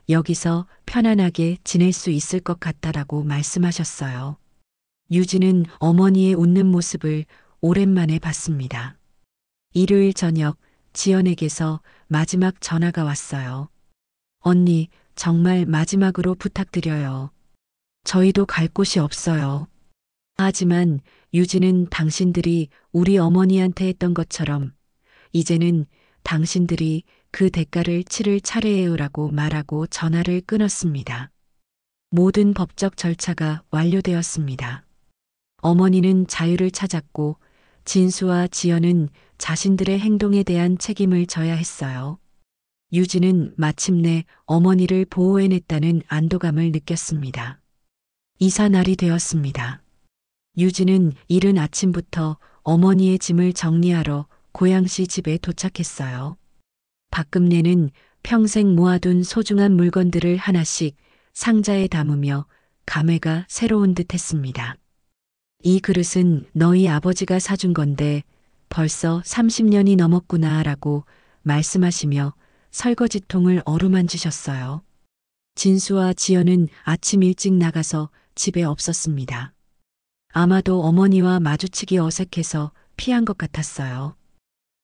여기서 편안하게 지낼 수 있을 것 같다라고 말씀하셨어요. 유진은 어머니의 웃는 모습을 오랜만에 봤습니다. 일요일 저녁 지연에게서 마지막 전화가 왔어요. 언니, 정말 마지막으로 부탁드려요. 저희도 갈 곳이 없어요. 하지만 유진은 당신들이 우리 어머니한테 했던 것처럼 이제는 당신들이 그 대가를 치를 차례예요라고 말하고 전화를 끊었습니다. 모든 법적 절차가 완료되었습니다. 어머니는 자유를 찾았고 진수와 지연은 자신들의 행동에 대한 책임을 져야 했어요. 유진은 마침내 어머니를 보호해냈다는 안도감을 느꼈습니다. 이사 날이 되었습니다. 유진은 이른 아침부터 어머니의 짐을 정리하러 고양시 집에 도착했어요. 박금내는 평생 모아둔 소중한 물건들을 하나씩 상자에 담으며 감회가 새로운 듯 했습니다. 이 그릇은 너희 아버지가 사준 건데 벌써 30년이 넘었구나 라고 말씀하시며 설거지통을 어루만지셨어요. 진수와 지연은 아침 일찍 나가서 집에 없었습니다. 아마도 어머니와 마주치기 어색해서 피한 것 같았어요.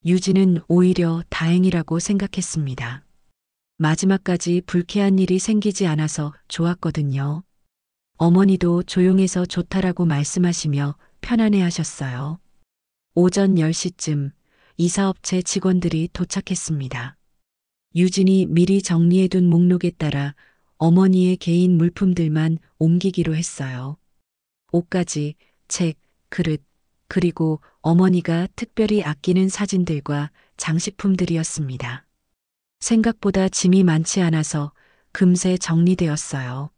유진은 오히려 다행이라고 생각했습니다. 마지막까지 불쾌한 일이 생기지 않아서 좋았거든요. 어머니도 조용해서 좋다라고 말씀하시며 편안해 하셨어요. 오전 10시쯤 이사업체 직원들이 도착했습니다. 유진이 미리 정리해둔 목록에 따라 어머니의 개인 물품들만 옮기기로 했어요. 옷가지, 책, 그릇, 그리고 어머니가 특별히 아끼는 사진들과 장식품들이었습니다. 생각보다 짐이 많지 않아서 금세 정리되었어요.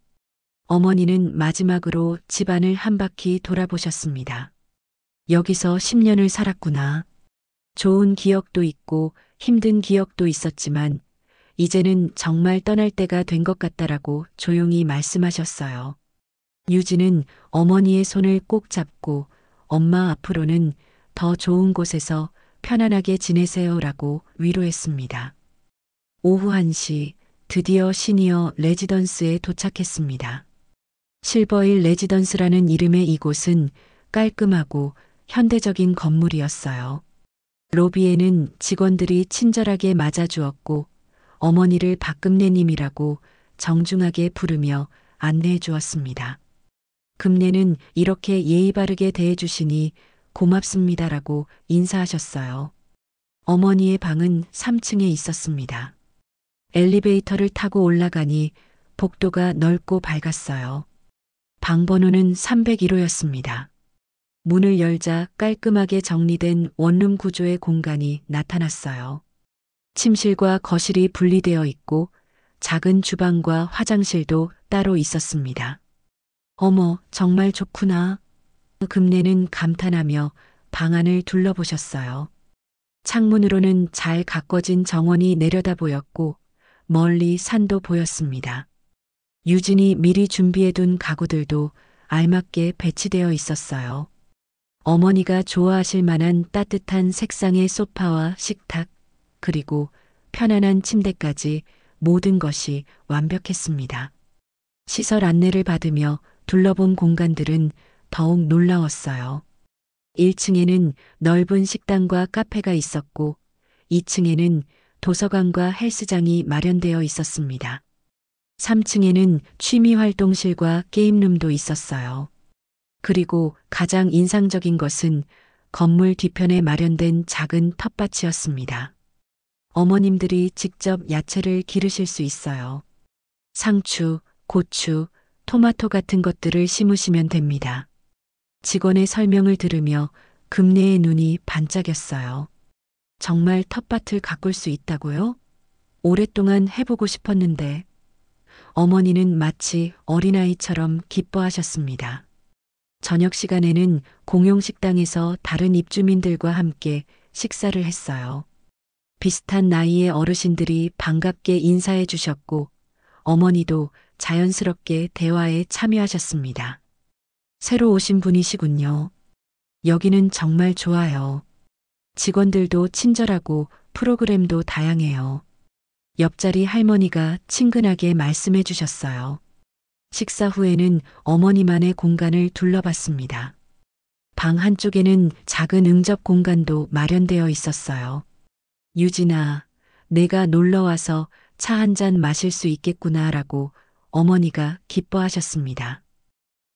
어머니는 마지막으로 집안을 한 바퀴 돌아보셨습니다. 여기서 10년을 살았구나. 좋은 기억도 있고 힘든 기억도 있었지만 이제는 정말 떠날 때가 된 것 같다라고 조용히 말씀하셨어요. 유진은 어머니의 손을 꼭 잡고 엄마 앞으로는 더 좋은 곳에서 편안하게 지내세요라고 위로했습니다. 오후 1시 드디어 시니어 레지던스에 도착했습니다. 실버힐 레지던스라는 이름의 이곳은 깔끔하고 현대적인 건물이었어요. 로비에는 직원들이 친절하게 맞아주었고 어머니를 박금내님이라고 정중하게 부르며 안내해 주었습니다. 금내는 이렇게 예의 바르게 대해주시니 고맙습니다라고 인사하셨어요. 어머니의 방은 3층에 있었습니다. 엘리베이터를 타고 올라가니 복도가 넓고 밝았어요. 방 번호는 301호였습니다. 문을 열자 깔끔하게 정리된 원룸 구조의 공간이 나타났어요. 침실과 거실이 분리되어 있고 작은 주방과 화장실도 따로 있었습니다. 어머, 정말 좋구나. 금내는 감탄하며 방 안을 둘러보셨어요. 창문으로는 잘 가꿔진 정원이 내려다 보였고 멀리 산도 보였습니다. 유진이 미리 준비해둔 가구들도 알맞게 배치되어 있었어요. 어머니가 좋아하실 만한 따뜻한 색상의 소파와 식탁, 그리고 편안한 침대까지 모든 것이 완벽했습니다. 시설 안내를 받으며 둘러본 공간들은 더욱 놀라웠어요. 1층에는 넓은 식당과 카페가 있었고 2층에는 도서관과 헬스장이 마련되어 있었습니다. 3층에는 취미활동실과 게임룸도 있었어요. 그리고 가장 인상적인 것은 건물 뒤편에 마련된 작은 텃밭이었습니다. 어머님들이 직접 야채를 기르실 수 있어요. 상추, 고추, 토마토 같은 것들을 심으시면 됩니다. 직원의 설명을 들으며 금내의 눈이 반짝였어요. 정말 텃밭을 가꿀 수 있다고요? 오랫동안 해보고 싶었는데 어머니는 마치 어린아이처럼 기뻐하셨습니다. 저녁 시간에는 공용 식당에서 다른 입주민들과 함께 식사를 했어요. 비슷한 나이의 어르신들이 반갑게 인사해 주셨고 어머니도 자연스럽게 대화에 참여하셨습니다. 새로 오신 분이시군요. 여기는 정말 좋아요. 직원들도 친절하고 프로그램도 다양해요. 옆자리 할머니가 친근하게 말씀해 주셨어요. 식사 후에는 어머니만의 공간을 둘러봤습니다. 방 한쪽에는 작은 응접 공간도 마련되어 있었어요. 유진아, 내가 놀러와서 차 한 잔 마실 수 있겠구나라고 어머니가 기뻐하셨습니다.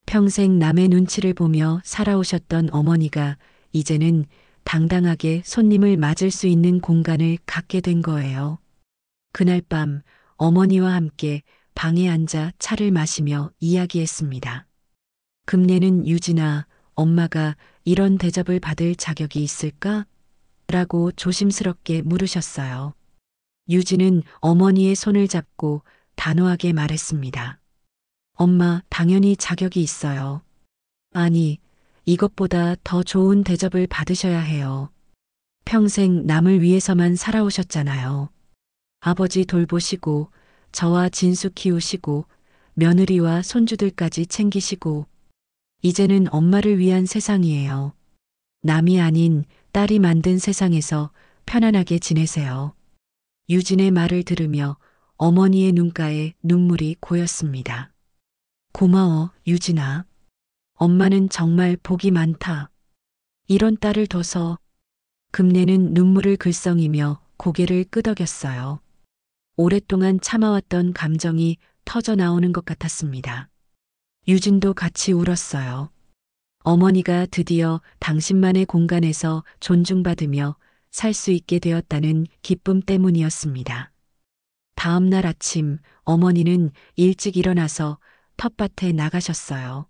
평생 남의 눈치를 보며 살아오셨던 어머니가 이제는 당당하게 손님을 맞을 수 있는 공간을 갖게 된 거예요. 그날 밤 어머니와 함께 방에 앉아 차를 마시며 이야기했습니다. 금내는 유진아, 엄마가 이런 대접을 받을 자격이 있을까? 라고 조심스럽게 물으셨어요. 유진은 어머니의 손을 잡고 단호하게 말했습니다. 엄마, 당연히 자격이 있어요. 아니, 이것보다 더 좋은 대접을 받으셔야 해요. 평생 남을 위해서만 살아오셨잖아요. 아버지 돌보시고, 저와 진수 키우시고, 며느리와 손주들까지 챙기시고, 이제는 엄마를 위한 세상이에요. 남이 아닌 딸이 만든 세상에서 편안하게 지내세요. 유진의 말을 들으며 어머니의 눈가에 눈물이 고였습니다. 고마워, 유진아. 엄마는 정말 복이 많다. 이런 딸을 둬서. 금내는 눈물을 글썽이며 고개를 끄덕였어요. 오랫동안 참아왔던 감정이 터져 나오는 것 같았습니다. 유진도 같이 울었어요. 어머니가 드디어 당신만의 공간에서 존중받으며 살 수 있게 되었다는 기쁨 때문이었습니다. 다음 날 아침 어머니는 일찍 일어나서 텃밭에 나가셨어요.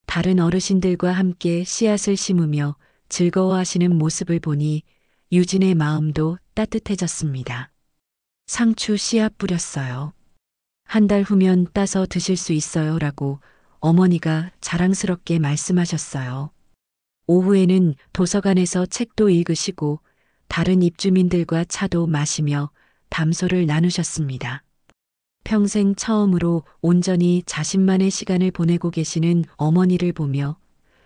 다른 어르신들과 함께 씨앗을 심으며 즐거워하시는 모습을 보니 유진의 마음도 따뜻해졌습니다. 상추 씨앗 뿌렸어요. 한 달 후면 따서 드실 수 있어요 라고 어머니가 자랑스럽게 말씀하셨어요. 오후에는 도서관에서 책도 읽으시고 다른 입주민들과 차도 마시며 담소를 나누셨습니다. 평생 처음으로 온전히 자신만의 시간을 보내고 계시는 어머니를 보며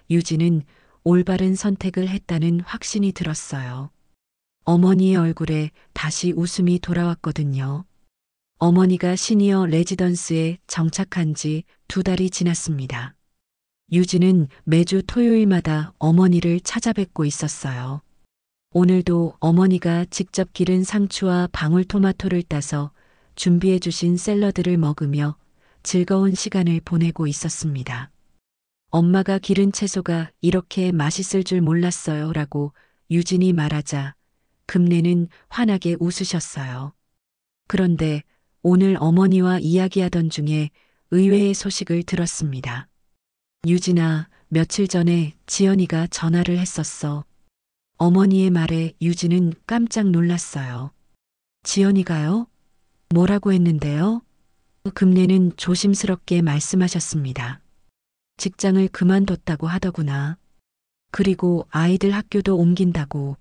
유진은 올바른 선택을 했다는 확신이 들었어요. 어머니의 얼굴에 다시 웃음이 돌아왔거든요. 어머니가 시니어 레지던스에 정착한 지 2달이 지났습니다. 유진은 매주 토요일마다 어머니를 찾아뵙고 있었어요. 오늘도 어머니가 직접 기른 상추와 방울토마토를 따서 준비해 주신 샐러드를 먹으며 즐거운 시간을 보내고 있었습니다. 엄마가 기른 채소가 이렇게 맛있을 줄 몰랐어요 라고 유진이 말하자 금내는 환하게 웃으셨어요. 그런데 오늘 어머니와 이야기하던 중에 의외의 소식을 들었습니다. 유진아, 며칠 전에 지연이가 전화를 했었어. 어머니의 말에 유진은 깜짝 놀랐어요. 지연이가요? 뭐라고 했는데요? 금내는 조심스럽게 말씀하셨습니다. 직장을 그만뒀다고 하더구나. 그리고 아이들 학교도 옮긴다고.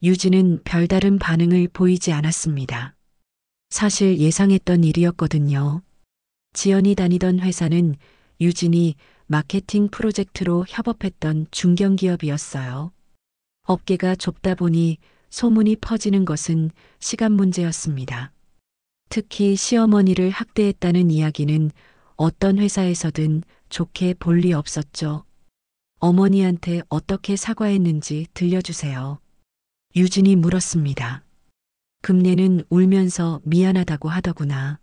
유진은 별다른 반응을 보이지 않았습니다. 사실 예상했던 일이었거든요. 지연이 다니던 회사는 유진이 마케팅 프로젝트로 협업했던 중견기업이었어요. 업계가 좁다 보니 소문이 퍼지는 것은 시간 문제였습니다. 특히 시어머니를 학대했다는 이야기는 어떤 회사에서든 좋게 볼 리 없었죠. 어머니한테 어떻게 사과했는지 들려주세요. 유진이 물었습니다. 금내는 울면서 미안하다고 하더구나.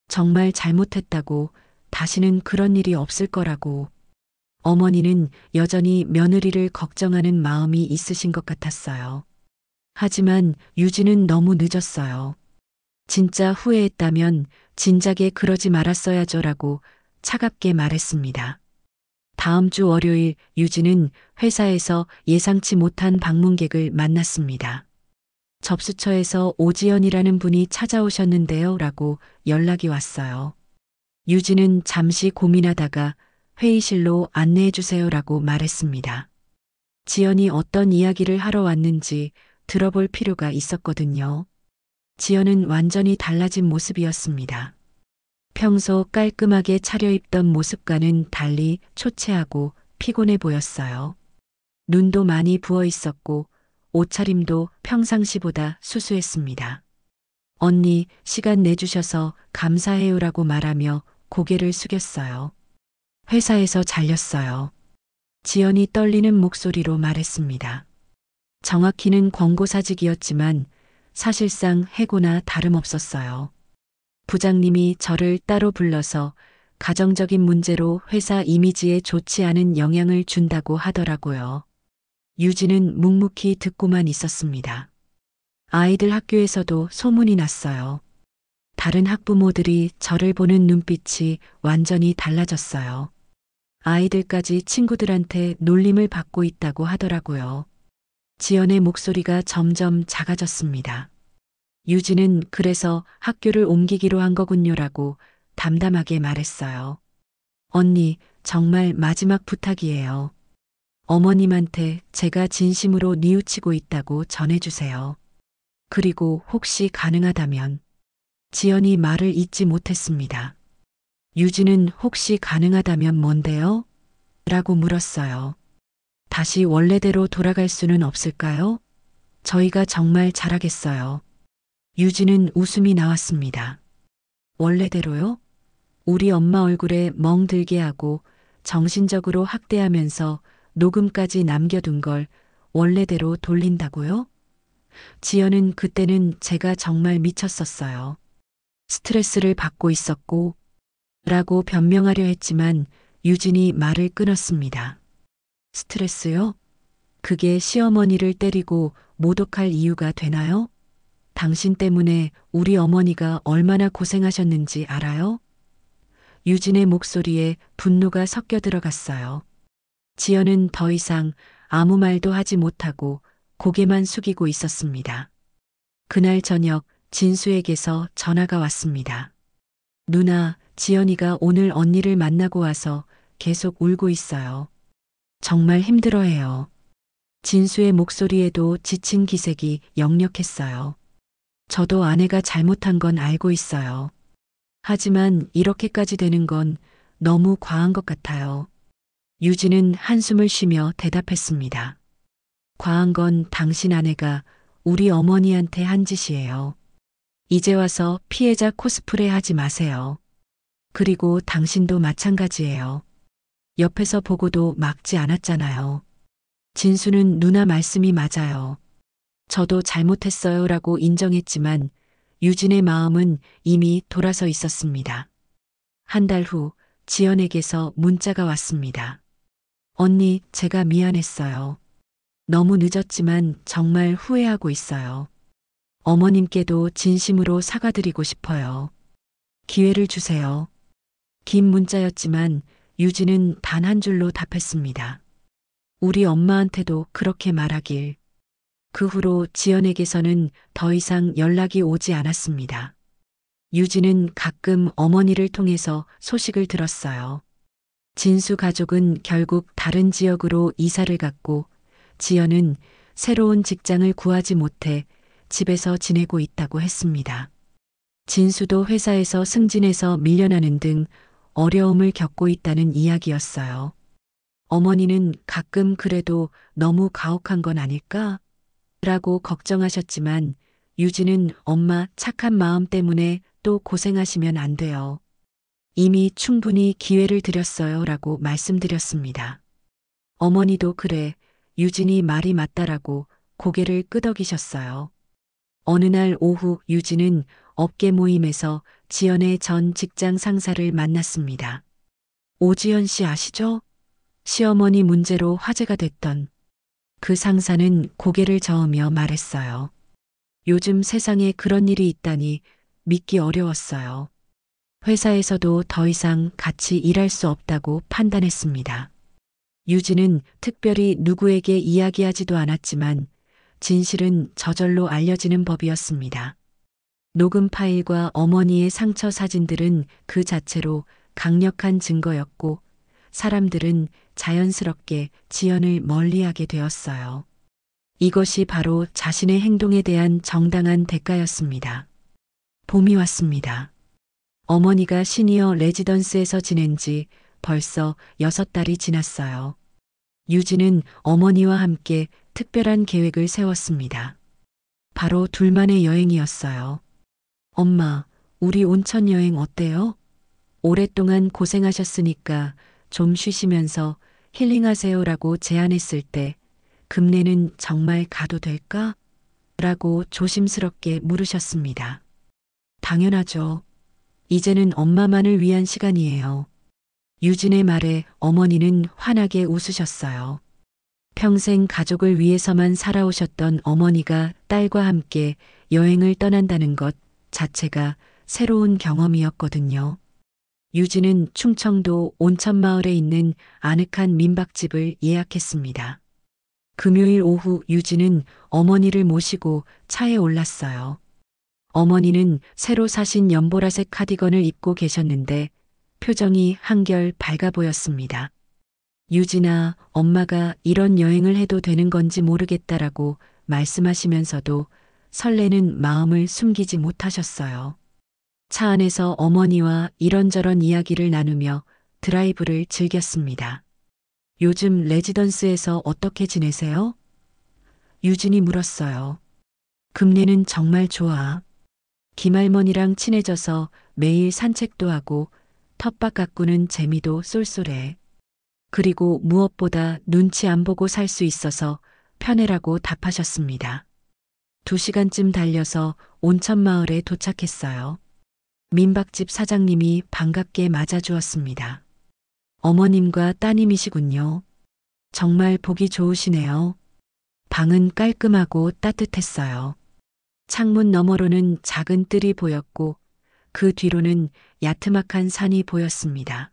정말 잘못했다고, 다시는 그런 일이 없을 거라고. 어머니는 여전히 며느리를 걱정하는 마음이 있으신 것 같았어요. 하지만 유진은 너무 늦었어요. 진짜 후회했다면 진작에 그러지 말았어야죠라고 차갑게 말했습니다. 다음 주 월요일 유진은 회사에서 예상치 못한 방문객을 만났습니다. 접수처에서 오지연이라는 분이 찾아오셨는데요 라고 연락이 왔어요. 유진은 잠시 고민하다가 회의실로 안내해 주세요라고 말했습니다. 지연이 어떤 이야기를 하러 왔는지 들어볼 필요가 있었거든요. 지연은 완전히 달라진 모습이었습니다. 평소 깔끔하게 차려입던 모습과는 달리 초췌하고 피곤해 보였어요. 눈도 많이 부어 있었고 옷차림도 평상시보다 수수했습니다. 언니, 시간 내주셔서 감사해요라고 말하며 고개를 숙였어요. 회사에서 잘렸어요. 지연이 떨리는 목소리로 말했습니다. 정확히는 권고사직이었지만 사실상 해고나 다름없었어요. 부장님이 저를 따로 불러서 가정적인 문제로 회사 이미지에 좋지 않은 영향을 준다고 하더라고요. 유진은 묵묵히 듣고만 있었습니다. 아이들 학교에서도 소문이 났어요. 다른 학부모들이 저를 보는 눈빛이 완전히 달라졌어요. 아이들까지 친구들한테 놀림을 받고 있다고 하더라고요. 지연의 목소리가 점점 작아졌습니다. 유진은 그래서 학교를 옮기기로 한 거군요라고 담담하게 말했어요. 언니, 정말 마지막 부탁이에요. 어머님한테 제가 진심으로 뉘우치고 있다고 전해주세요. 그리고 혹시 가능하다면. 지연이 말을 잇지 못했습니다. 유진은 혹시 가능하다면 뭔데요? 라고 물었어요. 다시 원래대로 돌아갈 수는 없을까요? 저희가 정말 잘하겠어요. 유진은 웃음이 나왔습니다. 원래대로요? 우리 엄마 얼굴에 멍들게 하고 정신적으로 학대하면서 녹음까지 남겨둔 걸 원래대로 돌린다고요? 지연은 그때는 제가 정말 미쳤었어요. 스트레스를 받고 있었고 라고 변명하려 했지만 유진이 말을 끊었습니다. 스트레스요? 그게 시어머니를 때리고 모독할 이유가 되나요? 당신 때문에 우리 어머니가 얼마나 고생하셨는지 알아요? 유진의 목소리에 분노가 섞여 들어갔어요. 지연은 더 이상 아무 말도 하지 못하고 고개만 숙이고 있었습니다. 그날 저녁 진수에게서 전화가 왔습니다. 누나, 지연이가 오늘 언니를 만나고 와서 계속 울고 있어요. 정말 힘들어해요. 진수의 목소리에도 지친 기색이 역력했어요. 저도 아내가 잘못한 건 알고 있어요. 하지만 이렇게까지 되는 건 너무 과한 것 같아요. 유진은 한숨을 쉬며 대답했습니다. 과한 건 당신 아내가 우리 어머니한테 한 짓이에요. 이제 와서 피해자 코스프레 하지 마세요. 그리고 당신도 마찬가지예요. 옆에서 보고도 막지 않았잖아요. 진수는 누나 말씀이 맞아요. 저도 잘못했어요 라고 인정했지만 유진의 마음은 이미 돌아서 있었습니다. 한 달 후 지연에게서 문자가 왔습니다. 언니, 제가 미안했어요. 너무 늦었지만 정말 후회하고 있어요. 어머님께도 진심으로 사과드리고 싶어요. 기회를 주세요. 긴 문자였지만 유진은 단 한 줄로 답했습니다. 우리 엄마한테도 그렇게 말하길. 그 후로 지연에게서는 더 이상 연락이 오지 않았습니다. 유진은 가끔 어머니를 통해서 소식을 들었어요. 진수 가족은 결국 다른 지역으로 이사를 갔고 지연은 새로운 직장을 구하지 못해 집에서 지내고 있다고 했습니다. 진수도 회사에서 승진해서 밀려나는 등 어려움을 겪고 있다는 이야기였어요. 어머니는 가끔 그래도 너무 가혹한 건 아닐까? 라고 걱정하셨지만 유진은 엄마 착한 마음 때문에 또 고생하시면 안 돼요. 이미 충분히 기회를 드렸어요 라고 말씀드렸습니다. 어머니도 그래, 유진이 말이 맞다라고 고개를 끄덕이셨어요. 어느 날 오후 유진은 업계 모임에서 지연의 전 직장 상사를 만났습니다. 오지연 씨 아시죠? 시어머니 문제로 화제가 됐던 그 상사는 고개를 저으며 말했어요. 요즘 세상에 그런 일이 있다니 믿기 어려웠어요. 회사에서도 더 이상 같이 일할 수 없다고 판단했습니다. 유진은 특별히 누구에게 이야기하지도 않았지만 진실은 저절로 알려지는 법이었습니다. 녹음 파일과 어머니의 상처 사진들은 그 자체로 강력한 증거였고 사람들은 자연스럽게 지연을 멀리하게 되었어요. 이것이 바로 자신의 행동에 대한 정당한 대가였습니다. 봄이 왔습니다. 어머니가 시니어 레지던스에서 지낸 지 벌써 6달이 지났어요. 유진은 어머니와 함께 특별한 계획을 세웠습니다. 바로 둘만의 여행이었어요. 엄마, 우리 온천 여행 어때요? 오랫동안 고생하셨으니까 좀 쉬시면서 힐링하세요라고 제안했을 때 금내는 정말 가도 될까? 라고 조심스럽게 물으셨습니다. 당연하죠. 이제는 엄마만을 위한 시간이에요. 유진의 말에 어머니는 환하게 웃으셨어요. 평생 가족을 위해서만 살아오셨던 어머니가 딸과 함께 여행을 떠난다는 것 자체가 새로운 경험이었거든요. 유진은 충청도 온천마을에 있는 아늑한 민박집을 예약했습니다. 금요일 오후 유진은 어머니를 모시고 차에 올랐어요. 어머니는 새로 사신 연보라색 카디건을 입고 계셨는데 표정이 한결 밝아 보였습니다. 유진아, 엄마가 이런 여행을 해도 되는 건지 모르겠다라고 말씀하시면서도 설레는 마음을 숨기지 못하셨어요. 차 안에서 어머니와 이런저런 이야기를 나누며 드라이브를 즐겼습니다. 요즘 레지던스에서 어떻게 지내세요? 유진이 물었어요. 금내는 정말 좋아. 김할머니랑 친해져서 매일 산책도 하고 텃밭 가꾸는 재미도 쏠쏠해. 그리고 무엇보다 눈치 안 보고 살 수 있어서 편해라고 답하셨습니다. 2시간쯤 달려서 온천마을에 도착했어요. 민박집 사장님이 반갑게 맞아주었습니다. 어머님과 따님이시군요. 정말 보기 좋으시네요. 방은 깔끔하고 따뜻했어요. 창문 너머로는 작은 뜰이 보였고 그 뒤로는 야트막한 산이 보였습니다.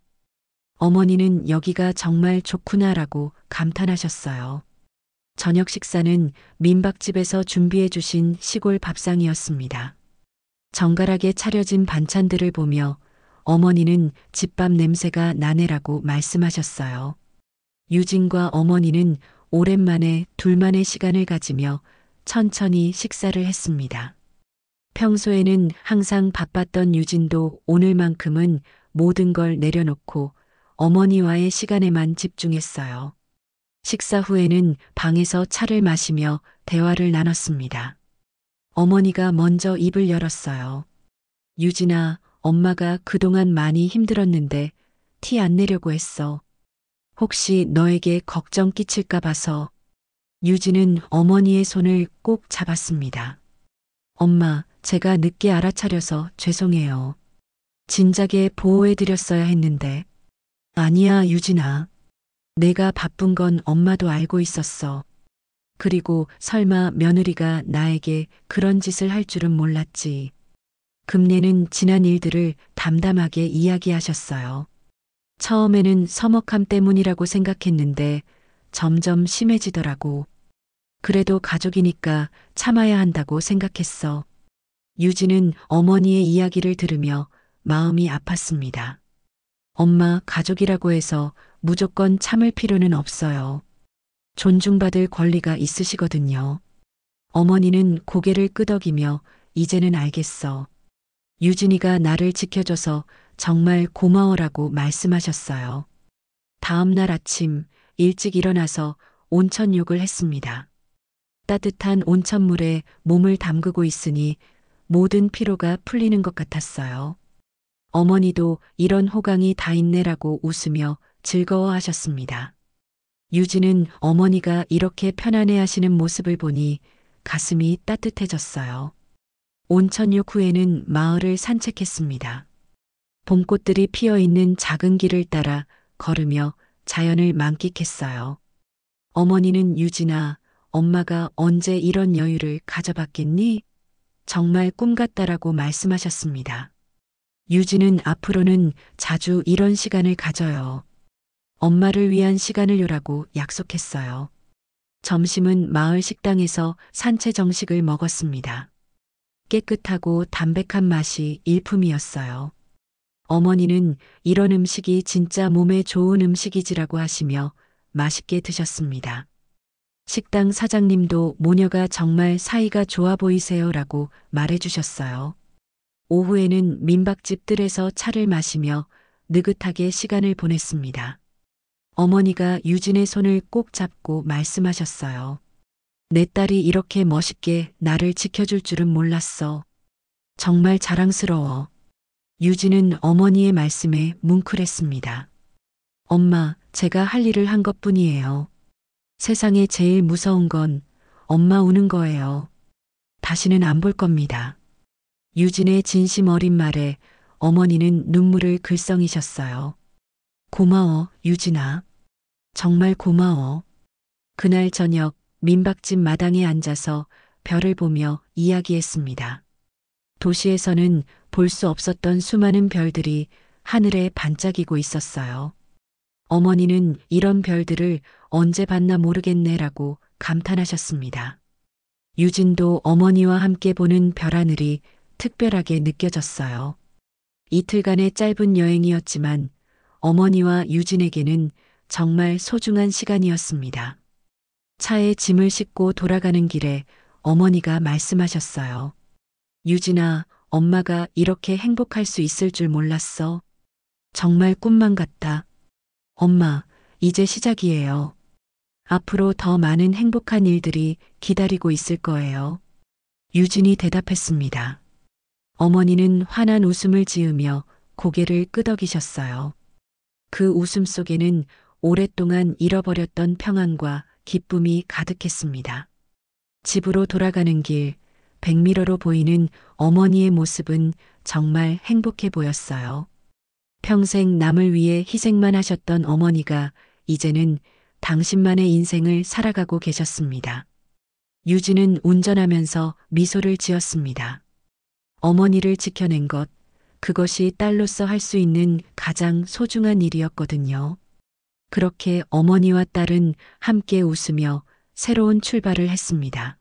어머니는 여기가 정말 좋구나라고 감탄하셨어요. 저녁 식사는 민박집에서 준비해 주신 시골 밥상이었습니다. 정갈하게 차려진 반찬들을 보며 어머니는 집밥 냄새가 나네라고 말씀하셨어요. 유진과 어머니는 오랜만에 둘만의 시간을 가지며 천천히 식사를 했습니다. 평소에는 항상 바빴던 유진도 오늘만큼은 모든 걸 내려놓고 어머니와의 시간에만 집중했어요. 식사 후에는 방에서 차를 마시며 대화를 나눴습니다. 어머니가 먼저 입을 열었어요. 유진아, 엄마가 그동안 많이 힘들었는데 티 안 내려고 했어. 혹시 너에게 걱정 끼칠까 봐서. 유진은 어머니의 손을 꼭 잡았습니다. 엄마, 제가 늦게 알아차려서 죄송해요. 진작에 보호해드렸어야 했는데. 아니야, 유진아. 내가 바쁜 건 엄마도 알고 있었어. 그리고 설마 며느리가 나에게 그런 짓을 할 줄은 몰랐지. 금내는 지난 일들을 담담하게 이야기하셨어요. 처음에는 서먹함 때문이라고 생각했는데 점점 심해지더라고. 그래도 가족이니까 참아야 한다고 생각했어. 유진은 어머니의 이야기를 들으며 마음이 아팠습니다. 엄마, 가족이라고 해서 무조건 참을 필요는 없어요. 존중받을 권리가 있으시거든요. 어머니는 고개를 끄덕이며 이제는 알겠어. 유진이가 나를 지켜줘서 정말 고마워라고 말씀하셨어요. 다음 날 아침 일찍 일어나서 온천욕을 했습니다. 따뜻한 온천물에 몸을 담그고 있으니 모든 피로가 풀리는 것 같았어요. 어머니도 이런 호강이 다 있네라고 웃으며 즐거워하셨습니다. 유진은 어머니가 이렇게 편안해 하시는 모습을 보니 가슴이 따뜻해졌어요. 온천육 후에는 마을을 산책했습니다. 봄꽃들이 피어 있는 작은 길을 따라 걸으며 자연을 만끽했어요. 어머니는 유진아, 엄마가 언제 이런 여유를 가져봤겠니? 정말 꿈 같다라고 말씀하셨습니다. 유진은 앞으로는 자주 이런 시간을 가져요. 엄마를 위한 시간을 요라고 약속했어요. 점심은 마을 식당에서 산채 정식을 먹었습니다. 깨끗하고 담백한 맛이 일품이었어요. 어머니는 이런 음식이 진짜 몸에 좋은 음식이지라고 하시며 맛있게 드셨습니다. 식당 사장님도 모녀가 정말 사이가 좋아 보이세요라고 말해주셨어요. 오후에는 민박집 뜰에서 차를 마시며 느긋하게 시간을 보냈습니다. 어머니가 유진의 손을 꼭 잡고 말씀하셨어요. 내 딸이 이렇게 멋있게 나를 지켜줄 줄은 몰랐어. 정말 자랑스러워. 유진은 어머니의 말씀에 뭉클했습니다. 엄마, 제가 할 일을 한 것뿐이에요. 세상에 제일 무서운 건 엄마 우는 거예요. 다시는 안 볼 겁니다. 유진의 진심 어린 말에 어머니는 눈물을 글썽이셨어요. 고마워, 유진아. 정말 고마워. 그날 저녁 민박집 마당에 앉아서 별을 보며 이야기했습니다. 도시에서는 볼 수 없었던 수많은 별들이 하늘에 반짝이고 있었어요. 어머니는 이런 별들을 언제 봤나 모르겠네라고 감탄하셨습니다. 유진도 어머니와 함께 보는 별하늘이 특별하게 느껴졌어요. 이틀간의 짧은 여행이었지만 어머니와 유진에게는 정말 소중한 시간이었습니다. 차에 짐을 싣고 돌아가는 길에 어머니가 말씀하셨어요. 유진아, 엄마가 이렇게 행복할 수 있을 줄 몰랐어. 정말 꿈만 같다. 엄마, 이제 시작이에요. 앞으로 더 많은 행복한 일들이 기다리고 있을 거예요. 유진이 대답했습니다. 어머니는 환한 웃음을 지으며 고개를 끄덕이셨어요. 그 웃음 속에는 오랫동안 잃어버렸던 평안과 기쁨이 가득했습니다. 집으로 돌아가는 길, 백미러로 보이는 어머니의 모습은 정말 행복해 보였어요. 평생 남을 위해 희생만 하셨던 어머니가 이제는 당신만의 인생을 살아가고 계셨습니다. 유진은 운전하면서 미소를 지었습니다. 어머니를 지켜낸 것, 그것이 딸로서 할 수 있는 가장 소중한 일이었거든요. 그렇게 어머니와 딸은 함께 웃으며 새로운 출발을 했습니다.